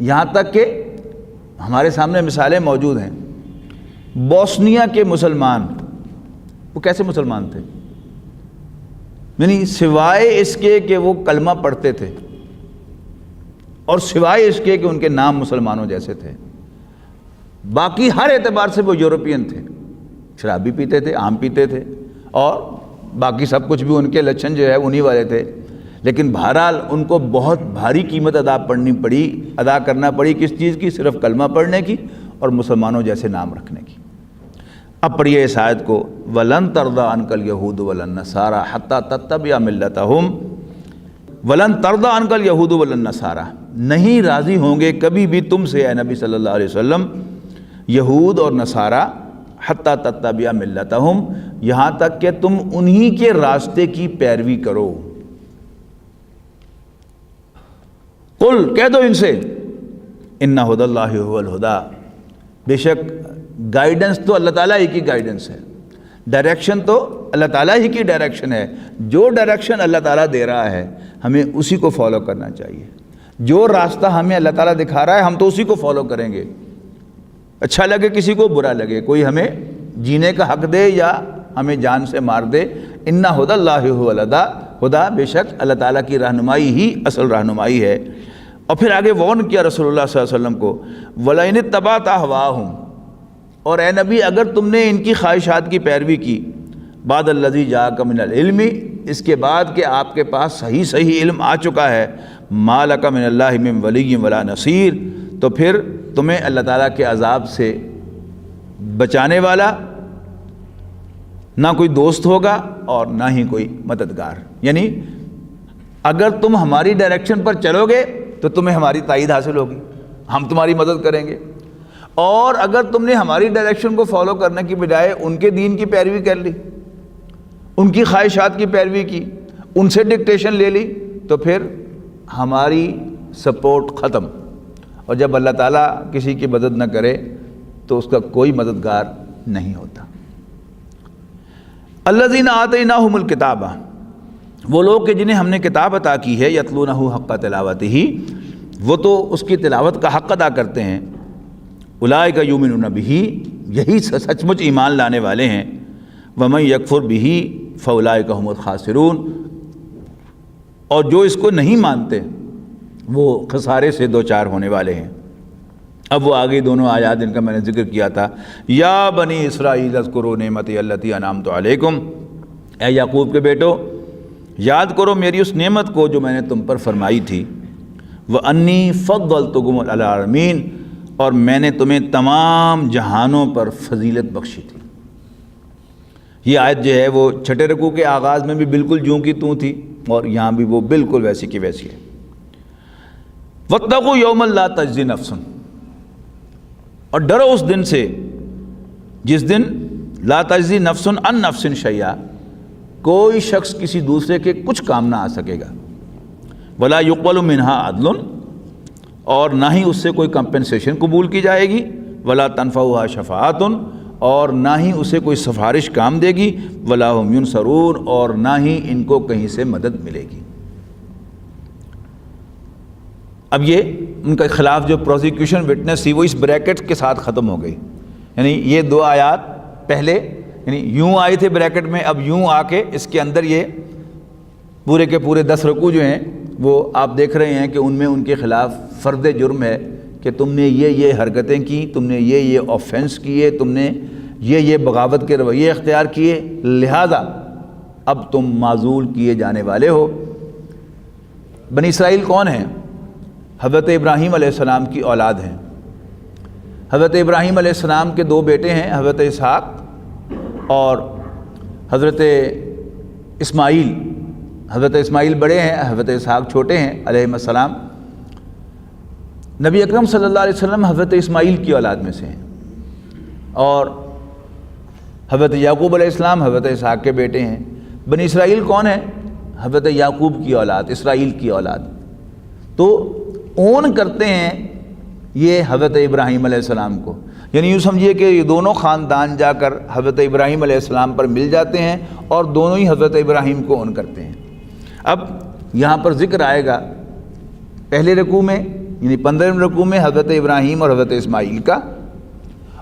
یہاں تک کہ ہمارے سامنے مثالیں موجود ہیں۔ بوسنیا کے مسلمان وہ کیسے مسلمان تھے؟ یعنی سوائے اس کے کہ وہ کلمہ پڑھتے تھے اور سوائے اس کے کہ ان کے نام مسلمانوں جیسے تھے، باقی ہر اعتبار سے وہ یورپین تھے، شراب بھی پیتے تھے، آم پیتے تھے، اور باقی سب کچھ بھی ان کے لچھن جو ہے انہی والے تھے، لیکن بہرحال ان کو بہت بھاری قیمت ادا کرنا پڑی کس چیز کی؟ صرف کلمہ پڑھنے کی اور مسلمانوں جیسے نام رکھنے کی۔ اب پڑھیے اس آیت کو، وَلَن تَرْضَىٰ عَنْكَ الْيَهُودُ وَلَا النَّصَارَىٰ حَتَّىٰ تَتَّبِعَ مِلَّتَهُمْ وَلَن تَرْضَىٰ عَنْكَ الْيَهُودُ وَلَا النَّصَارَىٰ، نہیں راضی ہوں گے کبھی بھی تم سے اے نبی صلی اللہ علیہ وسلم یہود اور نصارہ، حتیٰ تتبع ملتہم، یہاں تک کہ تم انہی کے راستے کی پیروی کرو۔ قل کہہ دو ان سے، ان ھدی اللہ ھو الھدیٰ، بے شک گائیڈنس تو اللہ تعالیٰ ہی کی گائیڈنس ہے، ڈائریکشن تو اللہ تعالیٰ ہی کی ڈائریکشن ہے، جو ڈائریکشن اللہ تعالیٰ دے رہا ہے ہمیں اسی کو فالو کرنا چاہیے، جو راستہ ہمیں اللہ تعالیٰ دکھا رہا ہے ہم تو اسی کو فالو کریں گے، اچھا لگے کسی کو، برا لگے، کوئی ہمیں جینے کا حق دے یا ہمیں جان سے مار دے۔ ان ھدی اللہ ھو الھدیٰ، خدا بے شک اللہ تعالیٰ کی رہنمائی ہی اصل رہنمائی ہے۔ اور پھر آگے وارن کیا رسول اللہ صلی اللہ علیہ وسلم کو، وَلَئِنِ اتَّبَعْتَ أَهْوَاءَهُمْ، اور اے نبی اگر تم نے ان کی خواہشات کی پیروی کی، بعد الذی جاءک من العلم، اس کے بعد کہ آپ کے پاس صحیح علم آ چکا ہے، ما لک من اللہ من ولی ولا نصیر، تو پھر تمہیں اللہ تعالیٰ کے عذاب سے بچانے والا نہ کوئی دوست ہوگا اور نہ ہی کوئی مددگار۔ یعنی اگر تم ہماری ڈائریکشن پر چلو گے تو تمہیں ہماری تائید حاصل ہوگی، ہم تمہاری مدد کریں گے، اور اگر تم نے ہماری ڈائریکشن کو فالو کرنے کی بجائے ان کے دین کی پیروی کر لی، ان کی خواہشات کی پیروی کی، ان سے ڈکٹیشن لے لی، تو پھر ہماری سپورٹ ختم، اور جب اللہ تعالیٰ کسی کی مدد نہ کرے تو اس کا کوئی مددگار نہیں ہوتا۔ الذین آتیناہم الکتاب، وہ لوگ کہ جنہیں ہم نے کتاب عطا کی ہے، یتلونہ حق تلاوتہ، وہ تو اس کی تلاوت کا حق ادا کرتے ہیں، اولئک یؤمنون بہ، یہی سچ مچ ایمان لانے والے ہیں، ومن یکفر بہ فاولئک ھم الخاسرون، اور جو اس کو نہیں مانتے وہ خسارے سے دوچار ہونے والے ہیں۔ اب وہ آگے دونوں آیات جن کا میں نے ذکر کیا تھا، یا بنی اسرائیل اذکروا نعمتی التی انعمت علیکم، اے یعقوب کے بیٹو یاد کرو میری اس نعمت کو جو میں نے تم پر فرمائی تھی، وانی فضلتکم علی العالمین، اور میں نے تمہیں تمام جہانوں پر فضیلت بخشی تھی۔ یہ آیت جو ہے وہ چھٹے رکوع کے آغاز میں بھی بالکل جوں کی توں تھی، اور یہاں بھی وہ بالکل ویسی کی ویسی ہے۔ واتقوا یوما لا تجزی نفس، اور ڈرو اس دن سے جس دن لا تجزی نفس عن نفس شیئا، کوئی شخص کسی دوسرے کے کچھ کام نہ آ سکے گا، ولا یقبل منہا عدل، اور نہ ہی اس سے کوئی کمپنسیشن قبول کی جائے گی، ولا تنفعها شفاعت، اور نہ ہی اسے کوئی سفارش کام دے گی، ولا هم ینصرون، اور نہ ہی ان کو کہیں سے مدد ملے گی۔ اب یہ ان کے خلاف جو پروزیکیوشن وٹنس تھی وہ اس بریکٹ کے ساتھ ختم ہو گئی، یعنی یہ 2 آیات پہلے یعنی یوں آئے تھے بریکٹ میں، اب یوں آ کے اس کے اندر یہ پورے کے پورے 10 رکوع جو ہیں وہ آپ دیکھ رہے ہیں کہ ان میں ان کے خلاف فرد جرم ہے کہ تم نے یہ حرکتیں کی، تم نے یہ آفینس کیے، تم نے یہ بغاوت کے رویے اختیار کیے، لہذا اب تم معزول کیے جانے والے ہو۔ بنی اسرائیل کون ہیں؟ حضرت ابراہیم علیہ السلام کی اولاد ہیں۔ حضرت ابراہیم علیہ السلام کے 2 بیٹے ہیں، حضرت اسحاق اور حضرت اسماعیل۔ حضرت اسماعیل بڑے ہیں، حضرت اسحاق چھوٹے ہیں علیہ السلام۔ نبی اکرم صلی اللہ علیہ وسلم حضرت اسماعیل کی اولاد میں سے ہیں، اور حضرت یعقوب علیہ السلام حضرت اسحاق کے بیٹے ہیں۔ بنی اسرائیل کون ہیں؟ حضرت یعقوب کی اولاد، اسرائیل کی اولاد۔ تو اون کرتے ہیں یہ حضرت ابراہیم علیہ السلام کو، یعنی یوں سمجھیے کہ یہ دونوں خاندان جا کر حضرت ابراہیم علیہ السلام پر مل جاتے ہیں اور دونوں ہی حضرت ابراہیم کو اون کرتے ہیں۔ اب یہاں پر ذکر آئے گا پہلے رکوع میں، یعنی 15ویں رکوع میں حضرت ابراہیم اور حضرت اسماعیل کا،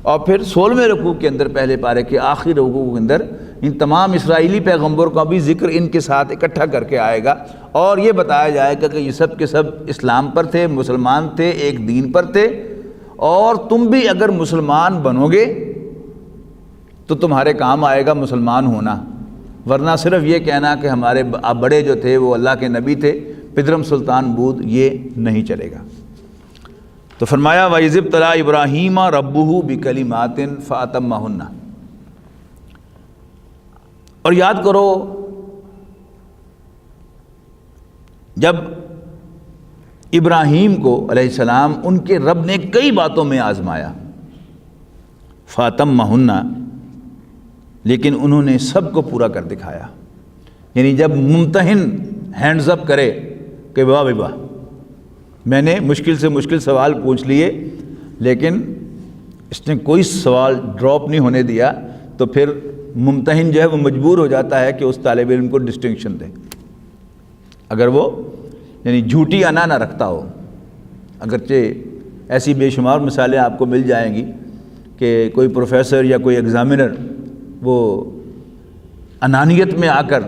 اور پھر 16ویں رکوع کے اندر پہلے پارے کے آخری رکوع کے اندر ان تمام اسرائیلی پیغمبروں کا بھی ذکر ان کے ساتھ اکٹھا کر کے آئے گا، اور یہ بتایا جائے گا کہ یہ سب کے سب اسلام پر تھے، مسلمان تھے، ایک دین پر تھے، اور تم بھی اگر مسلمان بنو گے تو تمہارے کام آئے گا مسلمان ہونا، ورنہ صرف یہ کہنا کہ ہمارے بڑے جو تھے وہ اللہ کے نبی تھے، پدرم سلطان بود، یہ نہیں چلے گا۔ تو فرمایا وَإِذِ ابْتَلَىٰ إِبْرَاهِيمَ رَبُّهُ بِكَلِمَاتٍ فَأَتَمَّهُنَّ۔ اور یاد کرو جب ابراہیم کو علیہ السلام ان کے رب نے کئی باتوں میں آزمایا، فَأَتَمَّهُنَّ، لیکن انہوں نے سب کو پورا کر دکھایا۔ یعنی جب ممتحن ہینڈز اپ کرے کہ واہ بھائی واہ، میں نے مشکل سے مشکل سوال پوچھ لیے لیکن اس نے کوئی سوال ڈراپ نہیں ہونے دیا، تو پھر ممتحن جو ہے وہ مجبور ہو جاتا ہے کہ اس طالب علم کو ڈسٹنکشن دے، اگر وہ یعنی جھوٹی انا نہ رکھتا ہو۔ اگرچہ ایسی بے شمار مثالیں آپ کو مل جائیں گی کہ کوئی پروفیسر یا کوئی ایگزامینر وہ انانیت میں آ کر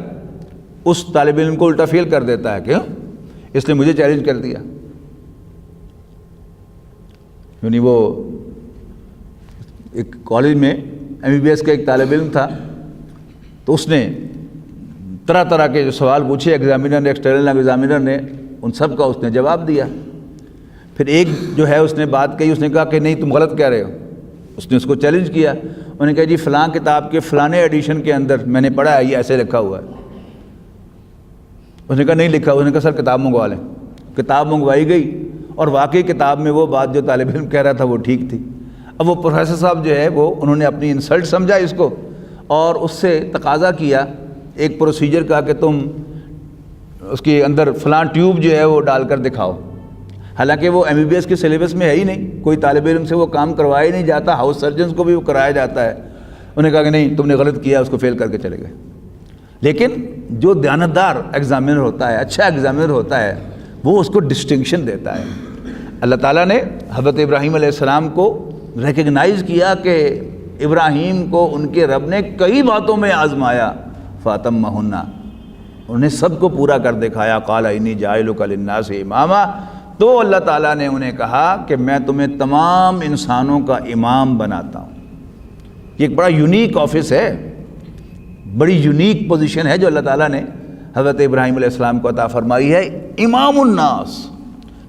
اس طالب علم کو الٹا فیل کر دیتا ہے کہ اس نے مجھے چیلنج کر دیا۔ یعنی وہ ایک کالج میں MBBS کا ایک طالب علم تھا، تو اس نے طرح طرح کے جو سوال پوچھے ایگزامینر نے، ایکسٹرنل ایگزامینر نے، ان سب کا اس نے جواب دیا۔ پھر ایک جو ہے اس نے بات کہی، اس نے کہا کہ نہیں تم غلط کہہ رہے ہو، اس نے اس کو چیلنج کیا۔ انہوں نے کہا جی فلاں کتاب کے فلانے ایڈیشن کے اندر میں نے پڑھا ہے یہ ایسے لکھا ہوا ہے۔ اس نے کہا نہیں لکھا، اس نے کہا سر کتاب منگوا لیں۔ کتاب منگوائی گئی اور واقعی کتاب میں وہ بات جو طالب علم کہہ رہا تھا وہ ٹھیک تھی۔ اب وہ پروفیسر صاحب جو ہے وہ انہوں نے اپنی انسلٹ سمجھا اس کو، اور اس سے تقاضا کیا ایک پروسیجر کا کہ تم اس کے اندر فلاں ٹیوب جو ہے وہ ڈال کر دکھاؤ۔ حالانکہ وہ MBBS کے سلیبس میں ہے ہی نہیں، کوئی طالب علم سے وہ کام کروایا ہی نہیں جاتا، ہاؤس سرجنز کو بھی وہ کرایا جاتا ہے۔ انہوں نے کہا کہ نہیں تم نے غلط کیا، اس کو فیل کر کے چلے گئے۔ لیکن جو دیانتدار ایگزامینر ہوتا ہے، اچھا ایگزامینر ہوتا ہے، وہ اس کو ڈسٹنکشن دیتا ہے۔ اللہ تعالیٰ نے حضرت ابراہیم علیہ السلام کو ریکگنائز کیا کہ ابراہیم کو ان کے رب نے کئی باتوں میں آزمایا، فَأَتَمَّهُنَّ، انہوں نے سب کو پورا کر دکھایا۔ قَالَ إِنِّي جَاعِلُكَ لِلنَّاسِ إِمَامًا، تو اللہ تعالیٰ نے انہیں کہا کہ میں تمہیں تمام انسانوں کا امام بناتا ہوں۔ یہ ایک بڑا یونیک آفس ہے، بڑی یونیک پوزیشن ہے جو اللہ تعالیٰ نے حضرت ابراہیم علیہ السلام کو عطا فرمائی ہے۔ امام الناس،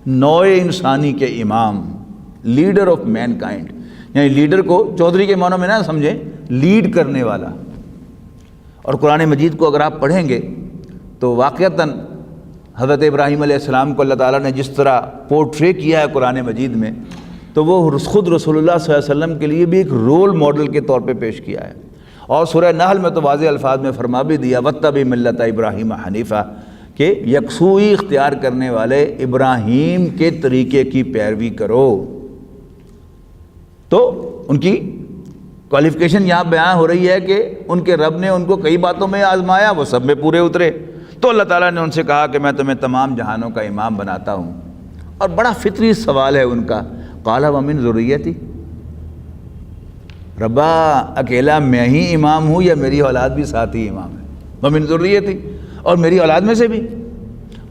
نوع انسانی کے امام، لیڈر آف مین کائنڈ، یعنی لیڈر کو چودھری کے معنوں میں نہ سمجھیں، لیڈ کرنے والا۔ اور قرآن مجید کو اگر آپ پڑھیں گے تو واقعتاً حضرت ابراہیم علیہ السلام کو اللہ تعالیٰ نے جس طرح پورٹرے کیا ہے قرآن مجید میں، تو وہ خود رسول اللہ صلی اللہ علیہ وسلم کے لیے بھی ایک رول ماڈل کے طور پہ پیش کیا ہے۔ اور سورہ نحل میں تو واضح الفاظ میں فرما بھی دیا وَاتَّبِعْ مِلَّتَ ابراہیم حنیفہ، کہ یکسوئی اختیار کرنے والے ابراہیم کے طریقے کی پیروی کرو۔ تو ان کی کوالیفیکیشن یہاں بیان ہو رہی ہے کہ ان کے رب نے ان کو کئی باتوں میں آزمایا، وہ سب میں پورے اترے، تو اللہ تعالیٰ نے ان سے کہا کہ میں تمہیں تمام جہانوں کا امام بناتا ہوں۔ اور بڑا فطری سوال ہے ان کا، قال ومن ذریتی، ربا اکیلا میں ہی امام ہوں یا میری اولاد بھی ساتھ ہی امام ہے؟ ومن ذریتی، اور میری اولاد میں سے بھی؟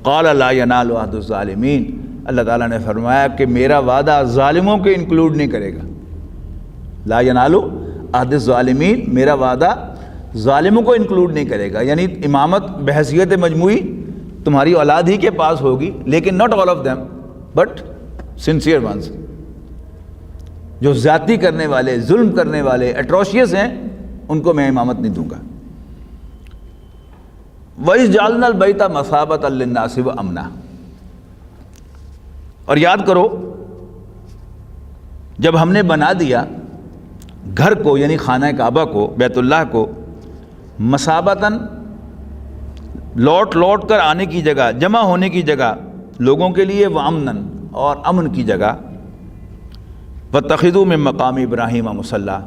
قال لا ینال عہد الظالمین، اللہ تعالیٰ نے فرمایا کہ میرا وعدہ ظالموں کو انکلوڈ نہیں کرے گا۔ لا ینال عہد الظالمین، میرا وعدہ ظالموں کو انکلوڈ نہیں کرے گا، یعنی امامت بحیثیت مجموعی تمہاری اولاد ہی کے پاس ہوگی، لیکن not all of them but sincere ones، جو زیادتی کرنے والے، ظلم کرنے والے، اٹروشیس ہیں، ان کو میں امامت نہیں دوں گا۔ وَإِذْ جَعَلْنَا الْبَيْتَ مَثَابَةً لِلنَّاسِ وَأَمْنًا، اور یاد کرو جب ہم نے بنا دیا گھر کو، یعنی خانہ کعبہ کو، بیت اللہ کو، مثابتاً لوٹ لوٹ کر آنے کی جگہ، جمع ہونے کی جگہ لوگوں کے لیے، وَأَمْنًا، اور امن کی جگہ، وَاتَّخِذُوا مِن مَقَامِ إِبْرَاهِيمَ مُصَلًّى،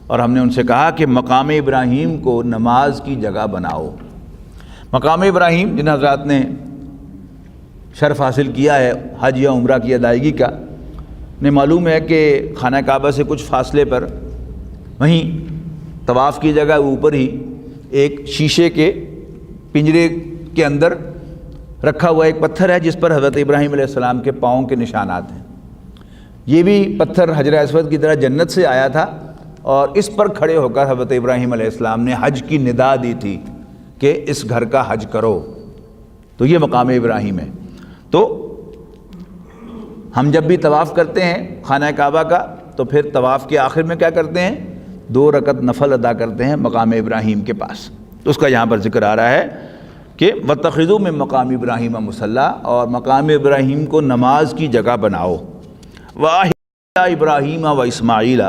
اور ہم نے ان سے کہا کہ مقام ابراہیم کو نماز کی جگہ بناؤ۔ مقام ابراہیم جن حضرات نے شرف حاصل کیا ہے حج یا عمرہ کی ادائیگی کا، انہیں معلوم ہے کہ خانہ کعبہ سے کچھ فاصلے پر، وہیں طواف کی جگہ اوپر ہی ایک شیشے کے پنجرے کے اندر رکھا ہوا ایک پتھر ہے جس پر حضرت ابراہیم علیہ السلام کے پاؤں کے نشانات ہیں۔ یہ بھی پتھر حجر اسود کی طرح جنت سے آیا تھا، اور اس پر کھڑے ہو کر حضرت ابراہیم علیہ السلام نے حج کی ندا دی تھی کہ اس گھر کا حج کرو، تو یہ مقام ابراہیم ہے۔ تو ہم جب بھی طواف کرتے ہیں خانہ کعبہ کا، تو پھر طواف کے آخر میں کیا کرتے ہیں؟ 2 رکعت نفل ادا کرتے ہیں مقام ابراہیم کے پاس، تو اس کا یہاں پر ذکر آ رہا ہے کہ وَاتَّخِذُوا مِن مَقَامِ إِبْرَاهِيمَ مُصَلًّى، اور مقام ابراہیم کو نماز کی جگہ بناؤ۔ وَأَحْيَا إِبْرَاهِيمَ وَإِسْمَاعِيلَ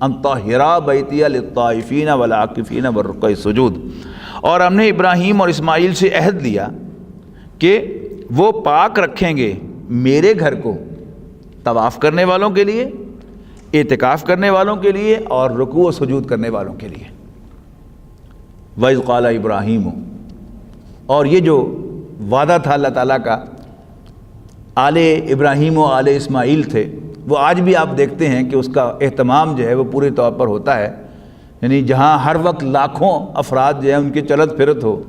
أَن طَهِّرَا بَيْتِيَ لِلطَّائِفِينَ وَالْعَاكِفِينَ وَالرُّكَّعِ السُّجُودِ، اور ہم نے ابراہیم اور اسماعیل سے عہد لیا کہ وہ پاک رکھیں گے میرے گھر کو طواف کرنے والوں کے لیے، اعتکاف کرنے والوں کے لیے، اور رکوع و سجود کرنے والوں کے لیے۔ وَإِذْ قَالَ إِبْرَاهِيمُ، اور یہ جو وعدہ تھا اللہ تعالیٰ کا آل ابراہیم و آل اسماعیل تھے، وہ آج بھی آپ دیکھتے ہیں کہ اس کا اہتمام جو ہے وہ پورے طور پر ہوتا ہے، یعنی جہاں ہر وقت لاکھوں افراد جو ہیں ان کی چلت پھرت ہو،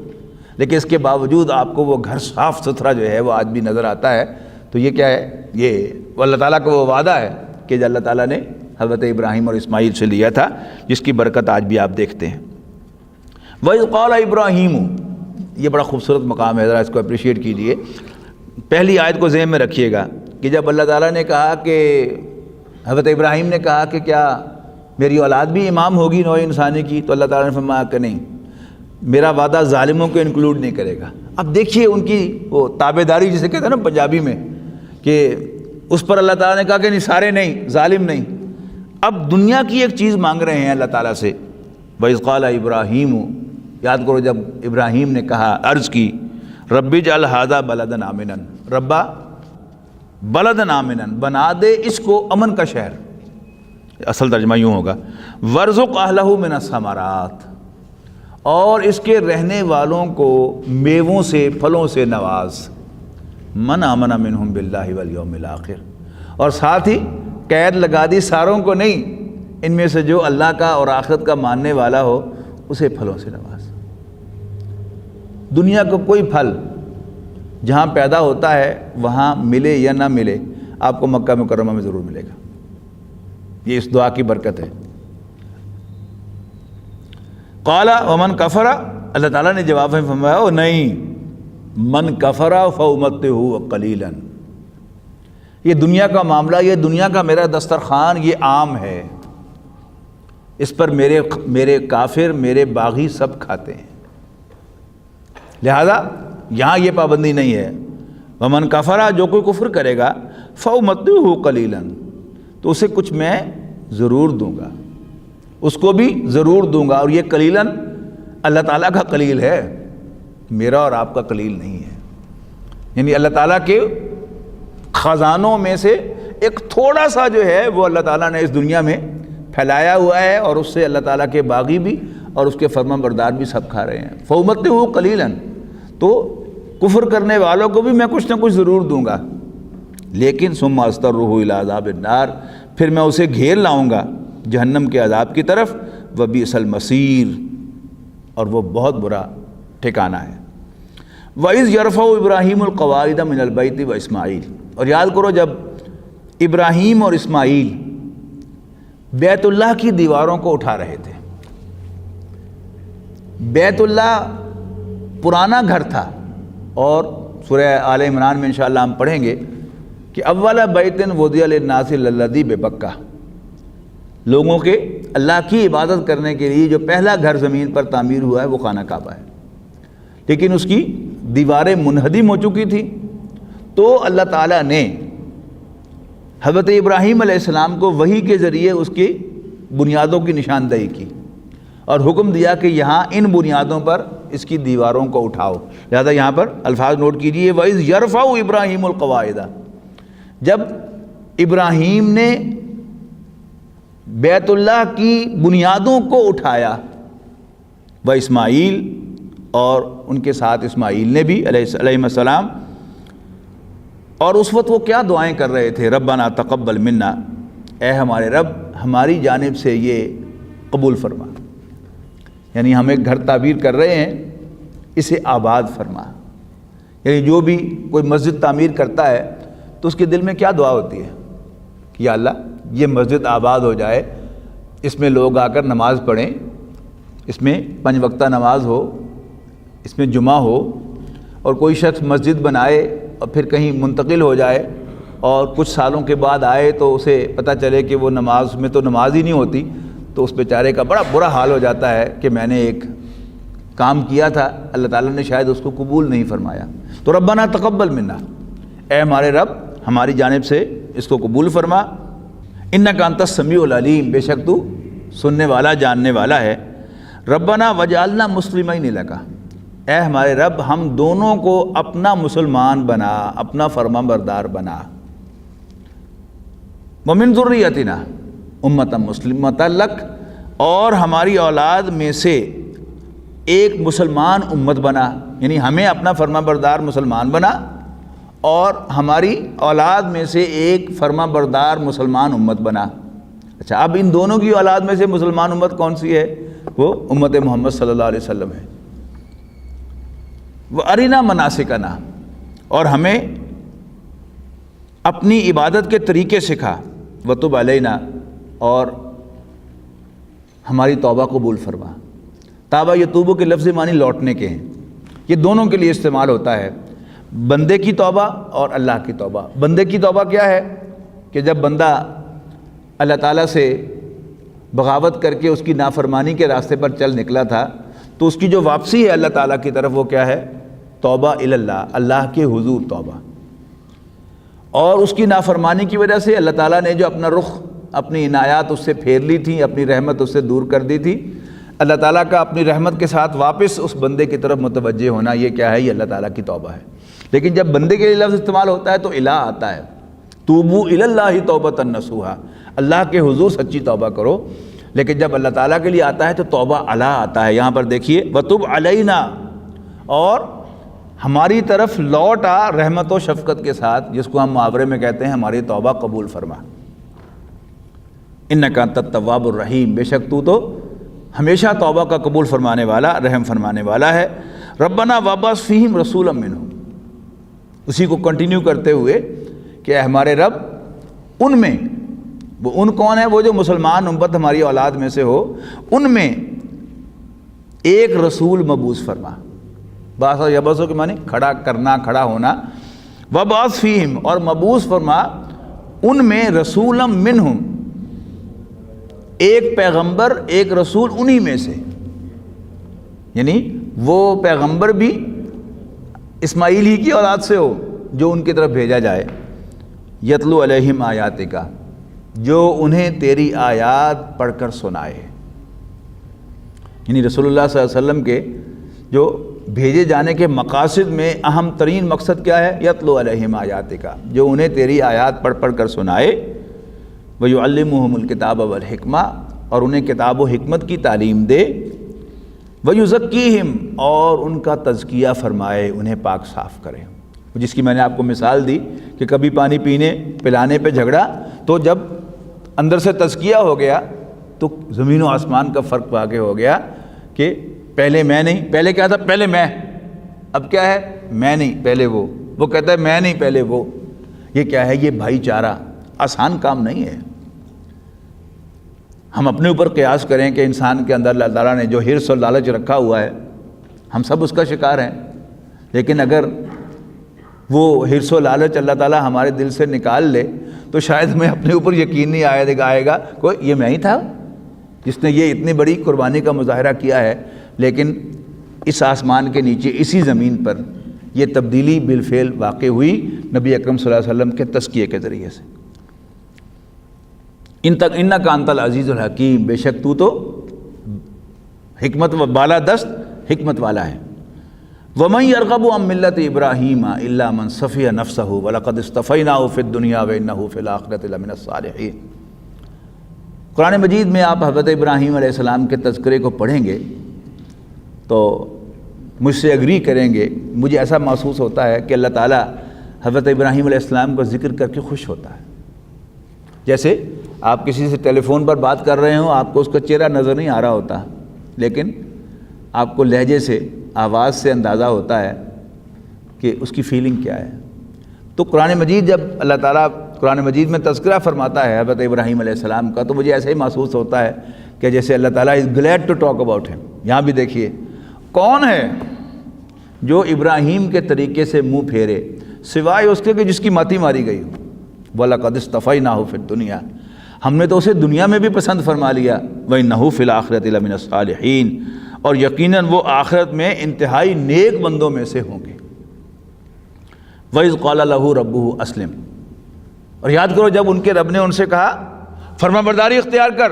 لیکن اس کے باوجود آپ کو وہ گھر صاف ستھرا جو ہے وہ آج بھی نظر آتا ہے۔ تو یہ کیا ہے؟ یہ اللہ تعالیٰ کا وہ وعدہ ہے کہ جو اللہ تعالیٰ نے حضرت ابراہیم اور اسماعیل سے لیا تھا، جس کی برکت آج بھی آپ دیکھتے ہیں۔ وَإِذْ قَالَ إِبْرَاهِيمُ، یہ بڑا خوبصورت مقام ہے، ذرا اس کو اپریشیٹ کیجئے۔ پہلی آیت کو ذہن میں رکھیے گا کہ جب اللہ تعالیٰ نے کہا کہ حضرت ابراہیم نے کہا کہ کیا میری اولاد بھی امام ہوگی نوع انسانی کی، تو اللہ تعالیٰ نے فرمایا کہ نہیں، میرا وعدہ ظالموں کو انکلوڈ نہیں کرے گا۔ اب دیکھیے ان کی وہ تابع داری جسے کہتے ہیں نا پنجابی میں، کہ اس پر اللہ تعالیٰ نے کہا کہ نہیں، سارے نہیں، ظالم نہیں۔ اب دنیا کی ایک چیز مانگ رہے ہیں اللہ تعالیٰ سے۔ وَإِذْ قَالَ إِبْرَاهِيمُ، یاد کرو جب ابراہیم نے کہا، عرض کی، رَبِّ اجْعَلْ هَٰذَا بَلَدًا آمِنًا، ربا بلدن آمنن، بنا دے اس کو امن کا شہر، اصل ترجمہ یوں ہوگا، وَارْزُقْ أَهْلَهُ مِنَ الثَّمَرَاتِ، اور اس کے رہنے والوں کو میووں سے، پھلوں سے نواز، من آمن منہم باللہ والیوم الآخر، اور ساتھ ہی قید لگا دی ساروں کو نہیں، ان میں سے جو اللہ کا اور آخرت کا ماننے والا ہو اسے پھلوں سے نواز۔ دنیا کو کوئی پھل جہاں پیدا ہوتا ہے وہاں ملے یا نہ ملے، آپ کو مکہ مکرمہ میں ضرور ملے گا، یہ اس دعا کی برکت ہے۔ قال ومن کفر، اللہ تعالیٰ نے جواب میں فرمایا، او نہیں، من کفر فأمتعہ قلیلا، یہ دنیا کا معاملہ، یہ دنیا کا میرا دسترخوان یہ عام ہے، اس پر میرے کافر، میرے باغی سب کھاتے ہیں، لہذا یہاں یہ پابندی نہیں ہے۔ ومن کفر، جو کوئی کفر کرے گا، فأمتعہ قلیلا، تو اسے کچھ میں ضرور دوں گا، اس کو بھی ضرور دوں گا، اور یہ قلیلاً اللہ تعالیٰ کا قلیل ہے، میرا اور آپ کا قلیل نہیں ہے، یعنی اللہ تعالیٰ کے خزانوں میں سے ایک تھوڑا سا جو ہے وہ اللہ تعالیٰ نے اس دنیا میں پھیلایا ہوا ہے اور اس سے اللہ تعالیٰ کے باغی بھی اور اس کے فرمان بردار بھی سب کھا رہے ہیں۔ فَأُمَتِّعُهُ قَلِيلًا، تو کفر کرنے والوں کو بھی میں کچھ نہ کچھ ضرور دوں گا، لیکن ثُمَّ أَضْطَرُّهُ إِلَىٰ عَذَابِ النَّارِ، پھر میں اسے گھیر لاؤں گا جہنم کے عذاب کی طرف، وَبِئْسَ الْمَصِيرُ، اور وہ بہت برا ٹھکانہ ہے۔ وَإِذْ يَرْفَعُ إِبْرَاهِيمُ الْقَوَاعِدَ مِنَ الْبَيْتِ وَإِسْمَاعِيلُ، اور یاد کرو جب ابراہیم اور اسماعیل بیت اللہ کی دیواروں کو اٹھا رہے تھے۔ بیت اللہ پرانا گھر تھا، اور سورہ آل عمران میں انشاءاللہ ہم پڑھیں گے کہ اول بیت وضع للناس للذی ببکہ، لوگوں کے اللہ کی عبادت کرنے کے لیے جو پہلا گھر زمین پر تعمیر ہوا ہے وہ خانہ کعبہ ہے، لیکن اس کی دیواریں منہدم ہو چکی تھی۔ تو اللہ تعالیٰ نے حضرت ابراہیم علیہ السلام کو وحی کے ذریعے اس کی بنیادوں کی نشاندہی کی اور حکم دیا کہ یہاں ان بنیادوں پر اس کی دیواروں کو اٹھاؤ۔ لہذا یہاں پر الفاظ نوٹ کیجئے، وَإِذْ يَرْفَعُ إِبْرَاهِيمُ الْقَوَاعِدَ، جب ابراہیم نے بیت اللہ کی بنیادوں کو اٹھایا، وَإِسماعیل، اور ان کے ساتھ اسماعیل نے بھی علیہ السلام، اور اس وقت وہ کیا دعائیں کر رہے تھے؟ ربنا تقبل منا، اے ہمارے رب ہماری جانب سے یہ قبول فرما، یعنی ہم ایک گھر تعمیر کر رہے ہیں، اسے آباد فرما۔ یعنی جو بھی کوئی مسجد تعمیر کرتا ہے تو اس کے دل میں کیا دعا ہوتی ہے کہ یا اللہ یہ مسجد آباد ہو جائے، اس میں لوگ آ کر نماز پڑھیں، اس میں 5 وقتہ نماز ہو، اس میں جمعہ ہو، اور کوئی شخص مسجد بنائے اور پھر کہیں منتقل ہو جائے اور کچھ سالوں کے بعد آئے تو اسے پتہ چلے کہ وہ نماز میں تو نماز ہی نہیں ہوتی، تو اس بیچارے کا بڑا برا حال ہو جاتا ہے کہ میں نے ایک کام کیا تھا، اللہ تعالیٰ نے شاید اس کو قبول نہیں فرمایا۔ تو ربنا تقبل منا، اے ہمارے رب ہماری جانب سے اس کو قبول فرما، انک انت السمیع العلیم، بے شک تو سننے والا جاننے والا ہے۔ ربنا وجعلنا مسلمین لک، اے ہمارے رب ہم دونوں کو اپنا مسلمان بنا، اپنا فرما بردار بنا۔ ومن ذریتنا امۃ مسلمۃ لک، اور ہماری اولاد میں سے ایک مسلمان امت بنا، یعنی ہمیں اپنا فرما بردار مسلمان بنا اور ہماری اولاد میں سے ایک فرما بردار مسلمان امت بنا۔ اچھا، اب ان دونوں کی اولاد میں سے مسلمان امت کون سی ہے؟ وہ امت محمد صلی اللہ علیہ وسلم ہے۔ وَأَرِنَا مَنَاسِكَنَا، اور ہمیں اپنی عبادت کے طریقے سکھا، وَتُبْ عَلَيْنَا، اور ہماری توبہ قبول فرما۔ تابہ یتوبو کے لفظ معنی لوٹنے کے ہیں، یہ دونوں کے لیے استعمال ہوتا ہے، بندے کی توبہ اور اللہ کی توبہ۔ بندے کی توبہ کیا ہے کہ جب بندہ اللہ تعالیٰ سے بغاوت کر کے اس کی نافرمانی کے راستے پر چل نکلا تھا، تو اس کی جو واپسی ہے اللہ تعالیٰ کی طرف وہ کیا ہے؟ توبہ اللہ، اللہ کے حضور توبہ۔ اور اس کی نافرمانی کی وجہ سے اللہ تعالیٰ نے جو اپنا رخ، اپنی عنایات اس سے پھیر لی تھی، اپنی رحمت اس سے دور کر دی تھی، اللہ تعالیٰ کا اپنی رحمت کے ساتھ واپس اس بندے کی طرف متوجہ ہونا، یہ کیا ہے؟ یہ اللہ تعالیٰ کی توبہ ہے۔ لیکن جب بندے کے لیے لفظ استعمال ہوتا ہے تو الہ آتا ہے، توبو الی اللہ توبۃ نصوحا، اللہ کے حضور سچی توبہ کرو۔ لیکن جب اللہ تعالیٰ کے لیے آتا ہے تو توبہ علی آتا ہے۔ یہاں پر دیکھیے وَتُبْ عَلَيْنَا، اور ہماری طرف لوٹ آ رحمت و شفقت کے ساتھ، جس کو ہم محاورے میں کہتے ہیں ہماری توبہ قبول فرما۔ اِنَّکَ أَنْتَ التَّوَّابُ الرَّحِيمُ، بے شک تو ہمیشہ توبہ کا قبول فرمانے والا، رحم فرمانے والا ہے۔ ربنا وابعث فیہم رسولا منہم، اسی کو کنٹینیو کرتے ہوئے کہ اے ہمارے رب ان میں، وہ ان کون ہے؟ وہ جو مسلمان امت ہماری اولاد میں سے ہو، ان میں ایک رسول مبعوث فرما۔ بعث یبعث کے معنی کھڑا کرنا، کھڑا ہونا۔ وابعث فیہم، اور مبعوث فرما ان میں رسولا منہم، ایک پیغمبر، ایک رسول انہی میں سے، یعنی وہ پیغمبر بھی اسماعیل ہی کی اولاد سے ہو جو ان کی طرف بھیجا جائے۔ یتلو علیہم آیاتک، جو انہیں تیری آیات پڑھ کر سنائے، یعنی رسول اللہ صلی اللہ علیہ وسلم کے جو بھیجے جانے کے مقاصد میں اہم ترین مقصد کیا ہے؟ یتلو علیہم آیاتک، جو انہیں تیری آیات پڑھ کر سنائے۔ وَيُعَلِّمُهُمُ الْكِتَابَ وَالْحِکْمَةَ، اور انہیں کتاب و حکمت کی تعلیم دے، وَيُزَكِّيهِمْ، اور ان کا تزکیہ فرمائے، انہیں پاک صاف کرے، جس کی میں نے آپ کو مثال دی کہ کبھی پانی پینے پلانے پہ جھگڑا، تو جب اندر سے تزکیہ ہو گیا تو زمین و آسمان کا فرق واقع ہو گیا کہ پہلے میں نہیں، پہلے کیا تھا، پہلے میں، اب کیا ہے، میں نہیں پہلے وہ کہتا ہے میں نہیں پہلے وہ۔ یہ کیا ہے، یہ بھائی چارہ آسان کام نہیں ہے۔ ہم اپنے اوپر قیاس کریں کہ انسان کے اندر اللہ تعالیٰ نے جو حرص اور لالچ رکھا ہوا ہے، ہم سب اس کا شکار ہیں، لیکن اگر وہ حرص و لالچ اللہ تعالیٰ ہمارے دل سے نکال لے تو شاید ہمیں اپنے اوپر یقین نہیں آئے گا کوئی یہ میں ہی تھا جس نے یہ اتنی بڑی قربانی کا مظاہرہ کیا ہے۔ لیکن اس آسمان کے نیچے، اسی زمین پر یہ تبدیلی بالفعل واقع ہوئی نبی اکرم صلی اللہ علیہ وسلم کے تزکیے کے ذریعے سے۔ انک انت العزیز الحکیم، بے شک تو حکمت و بالا دست حکمت والا ہے۔ وَمَن يَرْغَبُ عَن مِّلَّةِ إِبْرَاهِيمَ إِلَّا مَن صَفِيَ نَفْسَهُ وَلَقَدِ اصْطَفَيْنَاهُ فِي الدُّنْيَا وَإِنَّهُ فِي الْآخِرَةِ لَمِنَ الصَّالِحِينَ۔ قرآن مجید میں آپ حضرت ابراہیم علیہ السلام کے تذکرے کو پڑھیں گے تو مجھ سے اگری کریں گے، مجھے ایسا محسوس ہوتا ہے کہ اللہ تعالیٰ حضرت ابراہیم علیہ السلام کا ذکر کر کے خوش ہوتا ہے۔ جیسے آپ کسی سے ٹیلی فون پر بات کر رہے ہوں، آپ کو اس کا چہرہ نظر نہیں آ رہا ہوتا، لیکن آپ کو لہجے سے، آواز سے اندازہ ہوتا ہے کہ اس کی فیلنگ کیا ہے۔ تو قرآن مجید جب اللہ تعالیٰ قرآن مجید میں تذکرہ فرماتا ہے حضرت ابراہیم علیہ السلام کا، تو مجھے ایسے ہی محسوس ہوتا ہے کہ جیسے اللہ تعالیٰ از گلیڈ ٹو ٹاک اباؤٹ ہم۔ یہاں بھی دیکھیے کون ہے جو ابراہیم کے طریقے سے منہ پھیرے، سوائے اس کے کہ جس کی ماتی ماری گئی ہو۔ وَلَقَدِ اصْطَفَيْنَاهُ فِي الدُّنْيَا، ہم نے تو اسے دنیا میں بھی پسند فرما لیا، وَإِنَّهُ فِي الْآخِرَةِ لَمِنَ الصَّالِحِينَ، اور یقیناً وہ آخرت میں انتہائی نیک بندوں میں سے ہوں گے۔ وَإِذْ قَالَ لَهُ رَبُّهُ أَسْلِمْ، اور یاد کرو جب ان کے رب نے ان سے کہا فرما برداری اختیار کر،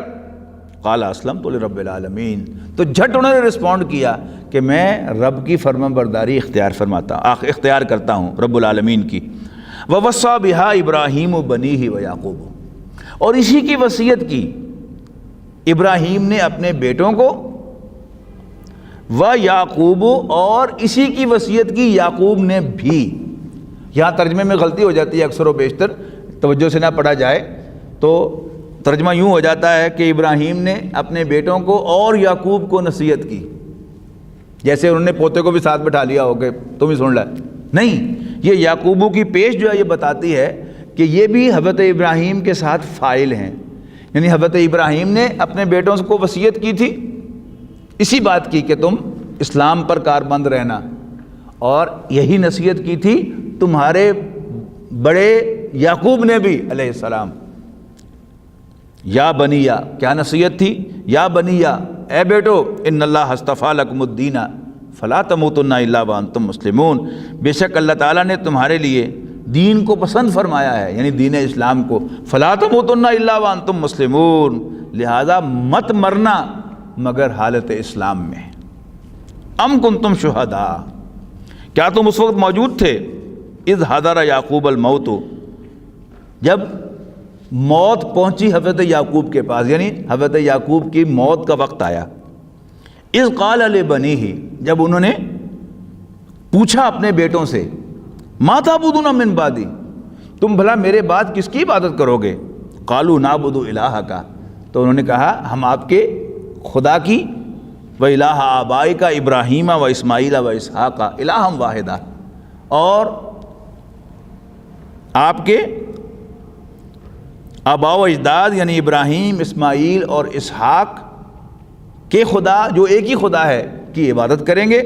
قَالَ أَسْلَمْتُ لِرَبِّ الْعَالَمِينَ، تو جھٹ انہوں نے رسپونڈ کیا کہ میں رب کی فرما برداری اختیار کرتا ہوں، رب العالمین کی۔ وَوَصَّى بِهَا إِبْرَاهِيمُ بَنِيهِ وَيَعْقُوبُ، اور اسی کی وصیت کی ابراہیم نے اپنے بیٹوں کو، وَيَعْقُوبُ، اور اسی کی وصیت کی یعقوب نے بھی۔ یہاں ترجمے میں غلطی ہو جاتی ہے اکثر و بیشتر، توجہ سے نہ پڑھا جائے تو ترجمہ یوں ہو جاتا ہے کہ ابراہیم نے اپنے بیٹوں کو اور یعقوب کو نصیحت کی، جیسے انہوں نے پوتے کو بھی ساتھ بٹھا لیا ہو کہ تم ہی سن لے۔ نہیں، یہ یعقوبوں کی پیش جو ہے یہ بتاتی ہے کہ یہ بھی حضرت ابراہیم کے ساتھ فاعل ہیں، یعنی حضرت ابراہیم نے اپنے بیٹوں کو وصیت کی تھی اسی بات کی کہ تم اسلام پر کاربند رہنا، اور یہی نصیحت کی تھی تمہارے بڑے یعقوب نے بھی علیہ السلام۔ یا بنیہ، کیا نصیحت تھی؟ یا بنیہ، اے بیٹو، ان اللہ اصطفیٰ لکم الدین فلا تموتن الا وانتم مسلمون، بے شک اللہ تعالیٰ نے تمہارے لیے دین کو پسند فرمایا ہے، یعنی دین اسلام کو، فلا تموتن الا وانتم مسلمون، لہذا مت مرنا مگر حالت اسلام میں۔ ام کنتم شہداء، کیا تم اس وقت موجود تھے؟ اذ حضر یعقوب الموت، جب موت پہنچی حضرت یعقوب کے پاس، یعنی حضرت یعقوب کی موت کا وقت آیا۔ اذ قال لبنیہ، جب انہوں نے پوچھا اپنے بیٹوں سے، ما تعبدون من بعدی، تم بھلا میرے بعد کس کی عبادت کرو گے؟ قالوا نعبد الہک، تو انہوں نے کہا ہم آپ کے خدا کی، و الہ آبائک ابراہیم و اسماعیل و اسحاق الہم واحدہ، اور آپ کے آباء و اجداد یعنی ابراہیم، اسماعیل اور اسحاق کے خدا جو ایک ہی خدا ہے کی عبادت کریں گے،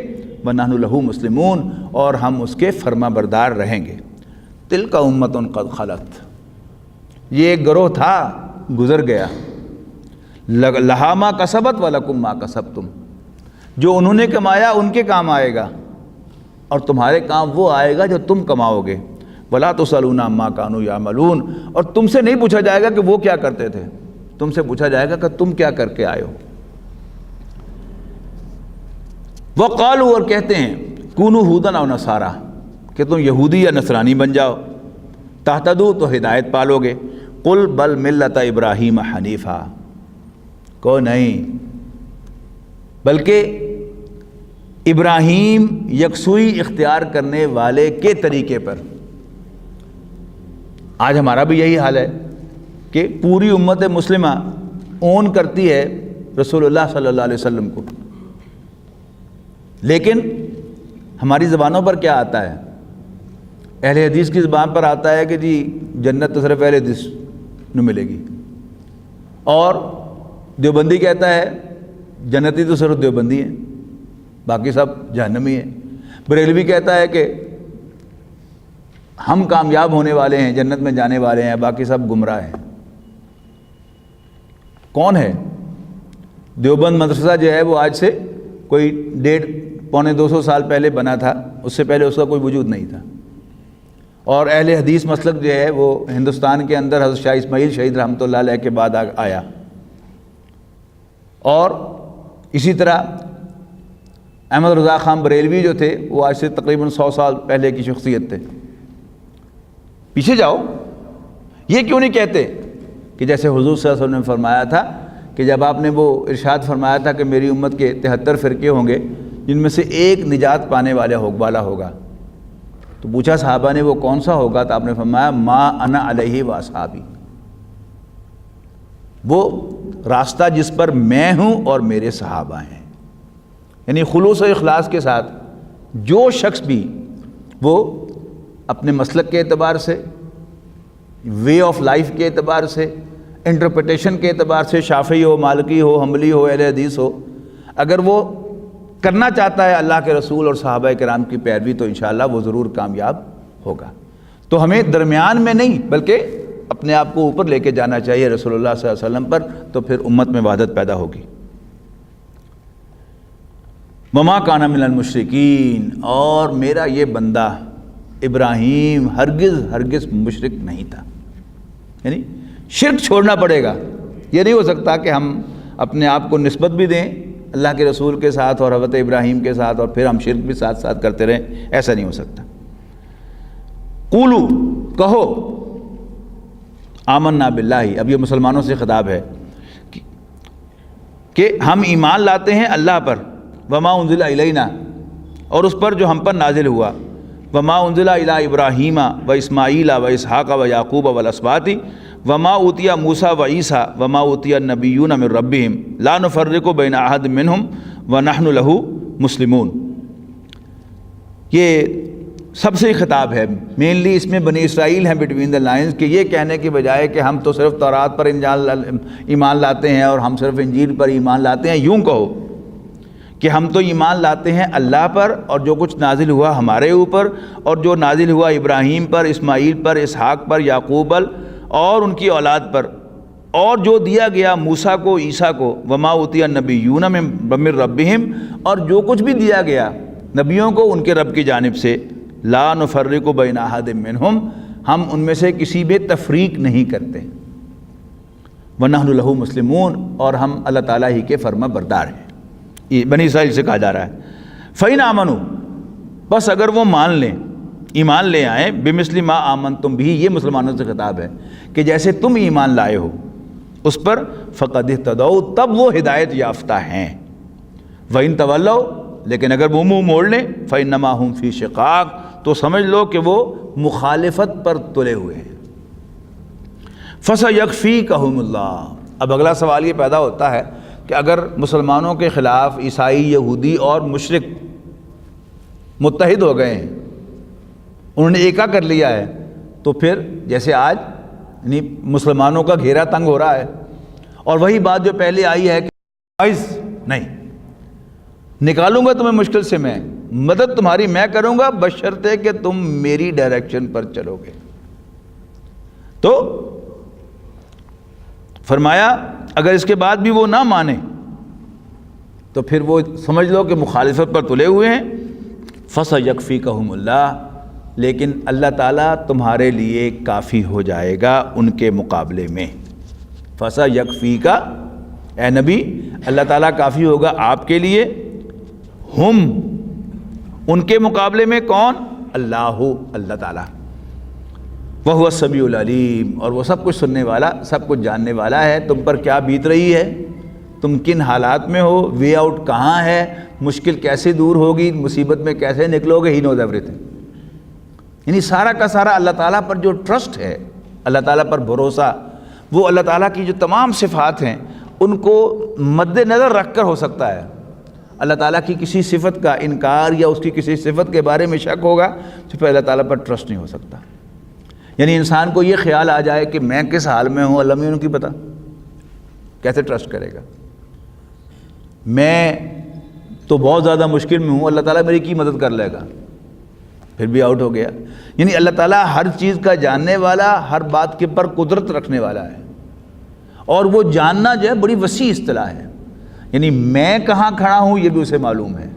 وَنَحْنُ لَهُ مُسْلِمُونَ، اور ہم اس کے فرما بردار رہیں گے۔ تِلْكَ أُمَّةٌ قَدْ خَلَتْ، یہ ایک گروہ تھا گزر گیا، لَهَا مَا كَسَبَتْ وَلَكُمْ مَا كَسَبْتُمْ، جو انہوں نے کمایا ان کے کام آئے گا، اور تمہارے کام وہ آئے گا جو تم کماؤ گے۔ وَلَا تُسْأَلُونَ عَمَّا كَانُوا يَعْمَلُونَ، اور تم سے نہیں پوچھا جائے گا کہ وہ کیا کرتے تھے، تم سے پوچھا جائے گا کہ تم کیا کر کے آئے ہو۔ وَقَالُوا، اور کہتے ہیں، كُونُوا هُودًا أَوْ نَصَارَىٰ، کہ تم یہودی یا نصرانی بن جاؤ، تہتدوا، تو ہدایت پالو گے، قل بل ملت ابراہیم حنیفہ، کو نہیں بلکہ ابراہیم یکسوئی اختیار کرنے والے کے طریقے پر۔ آج ہمارا بھی یہی حال ہے کہ پوری امت مسلمہ اون کرتی ہے رسول اللہ صلی اللہ علیہ وسلم کو، لیکن ہماری زبانوں پر کیا آتا ہے؟ اہل حدیث کی زبان پر آتا ہے کہ جی جنت تو صرف اہل حدیث نو ملے گی، اور دیوبندی کہتا ہے جنتی تو صرف دیوبندی ہیں، باقی سب جہنمی ہیں۔ بریلوی کہتا ہے کہ ہم کامیاب ہونے والے ہیں، جنت میں جانے والے ہیں، باقی سب گمراہ ہیں۔ کون ہے؟ دیوبند مدرسہ جو ہے وہ آج سے کوئی 150-200 سال پہلے بنا تھا، اس سے پہلے اس کا کوئی وجود نہیں تھا۔ اور اہل حدیث مسلک جو ہے وہ ہندوستان کے اندر حضرت شاہ اسماعیل شہید رحمۃ اللہ علیہ کے بعد آیا، اور اسی طرح احمد رضا خان بریلوی جو تھے وہ آج سے تقریباً 100 سال پہلے کی شخصیت تھے۔ پیچھے جاؤ، یہ کیوں نہیں کہتے کہ جیسے حضور صلی اللہ علیہ وسلم نے فرمایا تھا کہ جب آپ نے وہ ارشاد فرمایا تھا کہ میری امت کے 73 فرقے ہوں گے جن میں سے ایک نجات پانے والا ہوگا، تو پوچھا صحابہ نے وہ کون سا ہوگا؟ تو آپ نے فرمایا ما انا علیہ و اصحابی، وہ راستہ جس پر میں ہوں اور میرے صحابہ ہیں۔ یعنی خلوص و اخلاص کے ساتھ جو شخص بھی وہ اپنے مسلک کے اعتبار سے، وے آف لائف کے اعتبار سے، انٹرپریٹیشن کے اعتبار سے، شافعی ہو، مالکی ہو، حنبلی ہو، اہل حدیث ہو، اگر وہ کرنا چاہتا ہے اللہ کے رسول اور صحابہ کرام کی پیروی تو انشاءاللہ وہ ضرور کامیاب ہوگا۔ تو ہمیں درمیان میں نہیں بلکہ اپنے آپ کو اوپر لے کے جانا چاہیے رسول اللہ صلی اللہ علیہ وسلم پر، تو پھر امت میں وحدت پیدا ہوگی۔ وما کان من المشرکین، اور میرا یہ بندہ ابراہیم ہرگز مشرک نہیں تھا۔ یعنی شرک چھوڑنا پڑے گا، یہ نہیں ہو سکتا کہ ہم اپنے آپ کو نسبت بھی دیں اللہ کے رسول کے ساتھ اور حضرت ابراہیم کے ساتھ اور پھر ہم شرک بھی ساتھ ساتھ کرتے رہیں، ایسا نہیں ہو سکتا۔ قولو، کہو، آمنا باللہ، اب یہ مسلمانوں سے خطاب ہے کہ ہم ایمان لاتے ہیں اللہ پر، وما انزل الینا، اور اس پر جو ہم پر نازل ہوا، وما انزل الی ابراہیم و اسماعیل و اسحاق و یعقوب والاسباط وما اوتی موسیٰ و عیسیٰ وما اوتی النبیون من ربہم لا نفرق بین احد منہم ونحن لہ مسلمون۔ یہ سب سے خطاب ہے، مینلی اس میں بنی اسرائیل ہیں بٹوین دا لائنز، کہ یہ کہنے کے بجائے کہ ہم تو صرف تورات پر ایمان لاتے ہیں اور ہم صرف انجیل پر ایمان لاتے ہیں، یوں کہو کہ ہم تو ایمان لاتے ہیں اللہ پر اور جو کچھ نازل ہوا ہمارے اوپر، اور جو نازل ہوا ابراہیم پر، اسماعیل پر، اسحاق پر، یعقوب اور ان کی اولاد پر، اور جو دیا گیا موسیٰ کو، عیسیٰ کو، وما اوتی النبیون من ربہم، اور جو کچھ بھی دیا گیا نبیوں کو ان کے رب کی جانب سے، لا نفرق بین احد منہم، ہم ان میں سے کسی بھی تفریق نہیں کرتے، ونحن لہ مسلمون، اور ہم اللہ تعالیٰ ہی کے فرما بردار ہیں۔ یہ بنی اسرائیل سے کہا جا رہا ہے۔ فَإِنْ آمَنُوا، بس اگر وہ مان لیں، ایمان لے آئیں، بِمِثْلِ مَا آمَنْتُمْ بِهِ، یہ مسلمانوں سے خطاب ہے کہ جیسے تم ایمان لائے ہو اس پر، فَقَدِ اهْتَدَوْا، تب وہ ہدایت یافتہ ہیں۔ وَإِنْ تَوَلَّوْا، لیکن اگر وہ منہ موڑ لیں، فَإِنَّمَا هُمْ فِي شِقَاقٍ، تو سمجھ لو کہ وہ مخالفت پر تلے ہوئے ہیں۔ فَسَيَكْفِيكَهُمُ اللَّهُ، اب اگلا سوال یہ پیدا ہوتا ہے کہ اگر مسلمانوں کے خلاف عیسائی، یہودی اور مشرک متحد ہو گئے ہیں، انہوں نے ایکا کر لیا ہے، تو پھر جیسے آج یعنی مسلمانوں کا گھیرا تنگ ہو رہا ہے، اور وہی بات جو پہلے آئی ہے کہ نہیں نکالوں گا تمہیں مشکل سے، میں مدد تمہاری میں کروں گا بشرطے کہ تم میری ڈائریکشن پر چلو گے۔ تو فرمایا اگر اس کے بعد بھی وہ نہ مانے تو پھر وہ سمجھ لو کہ مخالفت پر تلے ہوئے ہیں۔ فَسَيَكْفِيكَهُمُ اللَّهُ، لیکن اللہ تعالیٰ تمہارے لیے کافی ہو جائے گا ان کے مقابلے میں۔ فَسَيَكْفِيكَ، اے نبی اللہ تعالیٰ کافی ہوگا آپ کے لیے، ہم ان کے مقابلے میں کون؟ اللہ تعالیٰ۔ وَهُوَ السَّمِيعُ الْعَلِيمُ، اور وہ سب کچھ سننے والا، سب کچھ جاننے والا ہے تم پر کیا بیت رہی ہے، تم کن حالات میں ہو، وے آؤٹ کہاں ہے، مشکل کیسے دور ہوگی، مصیبت میں کیسے نکلو گے، ہی نوز ایوری تھنگ۔ یعنی سارا کا سارا اللہ تعالیٰ پر جو ٹرسٹ ہے، اللہ تعالیٰ پر بھروسہ، وہ اللہ تعالیٰ کی جو تمام صفات ہیں ان کو مد نظر رکھ کر ہو سکتا ہے۔ اللہ تعالیٰ کی کسی صفت کا انکار یا اس کی کسی صفت کے بارے میں شک ہوگا تو پھر اللہ تعالیٰ پر ٹرسٹ نہیں ہو سکتا۔ یعنی انسان کو یہ خیال آ جائے کہ میں کس حال میں ہوں اللہ میں ان کی پتہ، کیسے ٹرسٹ کرے گا؟ میں تو بہت زیادہ مشکل میں ہوں، اللہ تعالیٰ میری کی مدد کر لے گا، پھر بھی آؤٹ ہو گیا۔ یعنی اللہ تعالیٰ ہر چیز کا جاننے والا، ہر بات کے پر قدرت رکھنے والا ہے، اور وہ جاننا جو ہے بڑی وسیع اصطلاح ہے۔ یعنی میں کہاں کھڑا ہوں یہ بھی اسے معلوم ہے،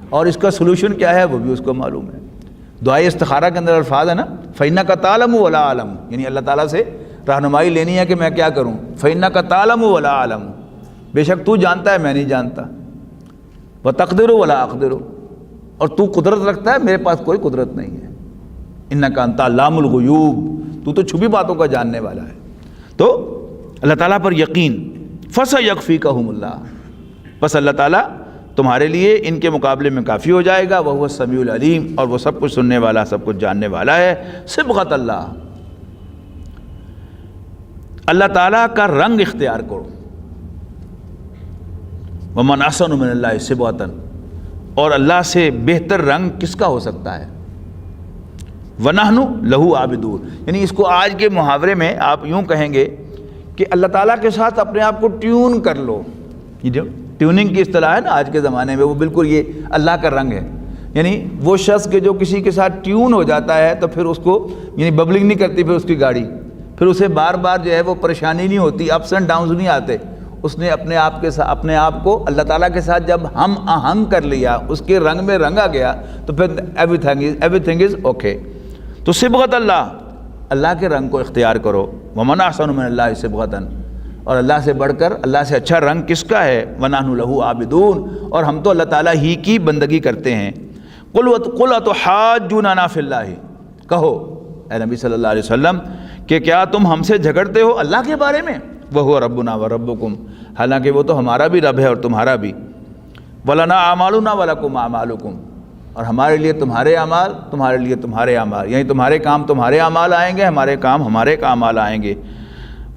اور اس کا سلوشن کیا ہے وہ بھی اس کو معلوم ہے۔ دعائے استخارہ کے اندر الفاظ ہے نا، فَإِنَّكَ تَعْلَمُ وَلَا أَعْلَمُ، یعنی اللہ تعالیٰ سے رہنمائی لینی ہے کہ میں کیا کروں۔ فَإِنَّكَ تَعْلَمُ وَلَا أَعْلَمُ، بے شک تو جانتا ہے میں نہیں جانتا۔ وَتَقْدِرُ وَلَا أَقْدِرُ، اور تو قدرت رکھتا ہے میرے پاس کوئی قدرت نہیں ہے۔ اِنَّكَ أَنْتَ عَلَّامُ الْغُيُوبِ، تو چھپی باتوں کا جاننے والا ہے۔ تو اللہ تعالیٰ پر یقین، فَسَيَكْفِيكَهُمُ اللَّهُ، بس اللہ تعالیٰ تمہارے لیے ان کے مقابلے میں کافی ہو جائے گا۔ وَهُوَ السَّمِيعُ الْعَلِيمُ، اور وہ سب کچھ سننے والا، سب کچھ جاننے والا ہے۔ صبغۃ اللہ، اللہ تعالیٰ کا رنگ اختیار کرو۔ وَمَنْ أَحْسَنُ مِنَ اللَّهِ صِبْغَةً، اور اللہ سے بہتر رنگ کس کا ہو سکتا ہے۔ وَنَحْنُ لَهُ عَابِدُونَ، یعنی اس کو آج کے محاورے میں آپ یوں کہیں گے کہ اللہ تعالیٰ کے ساتھ اپنے آپ کو ٹیون کر لو۔ یہ جو ٹیوننگ کی اصطلاح ہے نا آج کے زمانے میں، وہ بالکل یہ اللہ کا رنگ ہے۔ یعنی وہ شخص کے جو کسی کے ساتھ ٹیون ہو جاتا ہے تو پھر اس کو یعنی ببلنگ نہیں کرتی پھر اس کی گاڑی، پھر اسے بار بار جو ہے وہ پریشانی نہیں ہوتی، اپس اینڈ ڈاؤنز نہیں آتے۔ اس نے اپنے آپ کو اللہ تعالیٰ کے ساتھ جب ہم آہنگ کر لیا، اس کے رنگ میں رنگا گیا، تو پھر ایوری تھنگ از اوکے۔ تو صبغۃ اللہ، اللہ کے رنگ کو اختیار کرو۔ وَمَنْ أَحْسَنُ مِنَ اللَّهِ صِبْغَةً، اور اللہ سے بڑھ کر، اللہ سے اچھا رنگ کس کا ہے۔ وَنَحْنُ لَهُ عَابِدُونَ، اور ہم تو اللہ تعالیٰ ہی کی بندگی کرتے ہیں۔ قُلْ أَتُحَاجُّونَنَا فِي اللَّهِ، کہو اے نبی صلی اللہ علیہ وسلم کہ کیا تم ہم سے جھگڑتے ہو اللہ کے بارے میں۔ وَهُوَ رَبُّنَا وَرَبُّكُمْ، حالانکہ وہ تو ہمارا بھی رب ہے اور تمہارا بھی۔ وَلَنَا أَعْمَالُنَا وَلَكُمْ أَعْمَالُكُمْ، اور ہمارے لیے تمہارے اعمال، تمہارے لیے تمہارے اعمال، یعنی تمہارے کام تمہارے اعمال آئیں گے، ہمارے کام ہمارے اعمال آئیں گے۔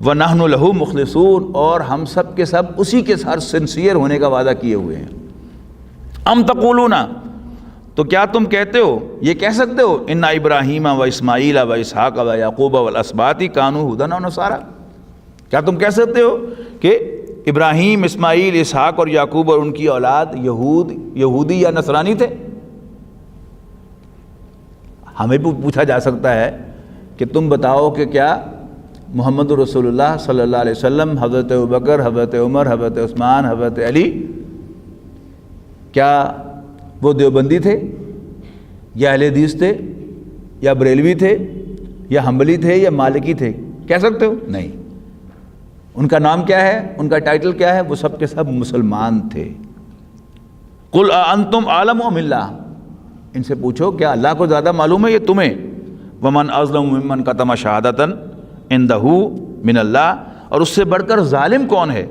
وَنَحْنُ لَهُ مُخْلِصُونَ، اور ہم سب کے سب اسی کے ساتھ سنسیئر ہونے کا وعدہ کیے ہوئے ہیں۔ ام تقولون، تو کیا تم کہتے ہو، یہ کہہ سکتے ہو، ان ابراہیم و اسماعیل و اسحاق و یعقوب والاسباط کانوا ھدی و نصارا، کیا تم کہہ سکتے ہو کہ ابراہیم، اسماعیل، اسحاق اور یعقوب اور ان کی اولاد یہودی یا نصرانی تھے؟ ہمیں بھی پوچھا جا سکتا ہے کہ تم بتاؤ کہ کیا محمد رسول اللہ صلی اللہ علیہ وسلم، حضرت ابوبکر، حضرت عمر، حضرت عثمان، حضرت علی، کیا وہ دیوبندی تھے یا اہل حدیث تھے یا بریلوی تھے یا حنبلی تھے یا مالکی تھے؟ کہہ سکتے ہو؟ نہیں۔ ان کا نام کیا ہے، ان کا ٹائٹل کیا ہے؟ وہ سب کے سب مسلمان تھے۔ قل اانتم اعلم ام اللہ، ان سے پوچھو کیا اللہ کو زیادہ معلوم ہے یہ تمہیں؟ ومن اظلم ممن کتم شہادۃ عندہ من اللہ، اور اس سے بڑھ کر ظالم کون ہے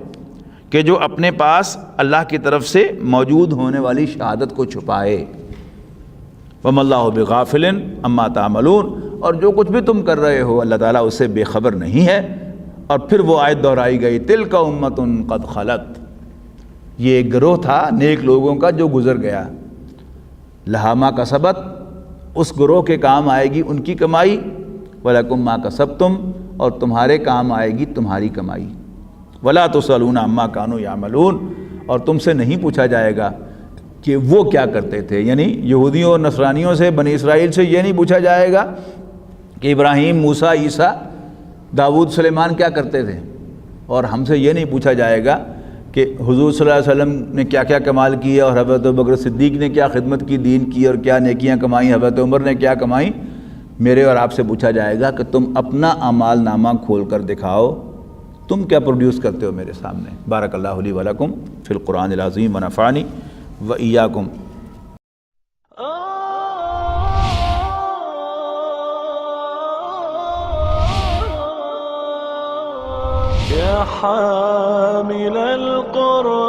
کہ جو اپنے پاس اللہ کی طرف سے موجود ہونے والی شہادت کو چھپائے۔ وما اللہ بغافل عما تعملون، اور جو کچھ بھی تم کر رہے ہو اللہ تعالیٰ اس سے بے خبر نہیں ہے۔ اور پھر وہ آیت دہرائی گئی، تلک امۃ قد خلت، یہ ایک گروہ تھا نیک لوگوں کا جو گزر گیا، لہا ما کسبت، اس گروہ کے کام آئے گی ان کی کمائی، ولکم ما کسبتم، اور تمہارے کام آئے گی تمہاری کمائی، ولا تسألون عما کانوا یعملون، اور تم سے نہیں پوچھا جائے گا کہ وہ کیا کرتے تھے۔ یعنی یہودیوں اور نصرانیوں سے، بنی اسرائیل سے یہ نہیں پوچھا جائے گا کہ ابراہیم، موسیٰ، عیسیٰ، داؤد، سلیمان کیا کرتے تھے، اور ہم سے یہ نہیں پوچھا جائے گا کہ حضور صلی اللہ علیہ وسلم نے کیا کیا کمال کیا اور حضرت ابوبکر صدیق نے کیا خدمت کی دین کی اور کیا نیکیاں کمائیں، حضرت عمر نے کیا کمائیں۔ میرے اور آپ سے پوچھا جائے گا کہ تم اپنا اعمال نامہ کھول کر دکھاؤ، تم کیا پروڈیوس کرتے ہو میرے سامنے۔ بارک اللہ لی ولکم فی القرآن العظیم ونفعنی وإیاکم يا حامل القرآن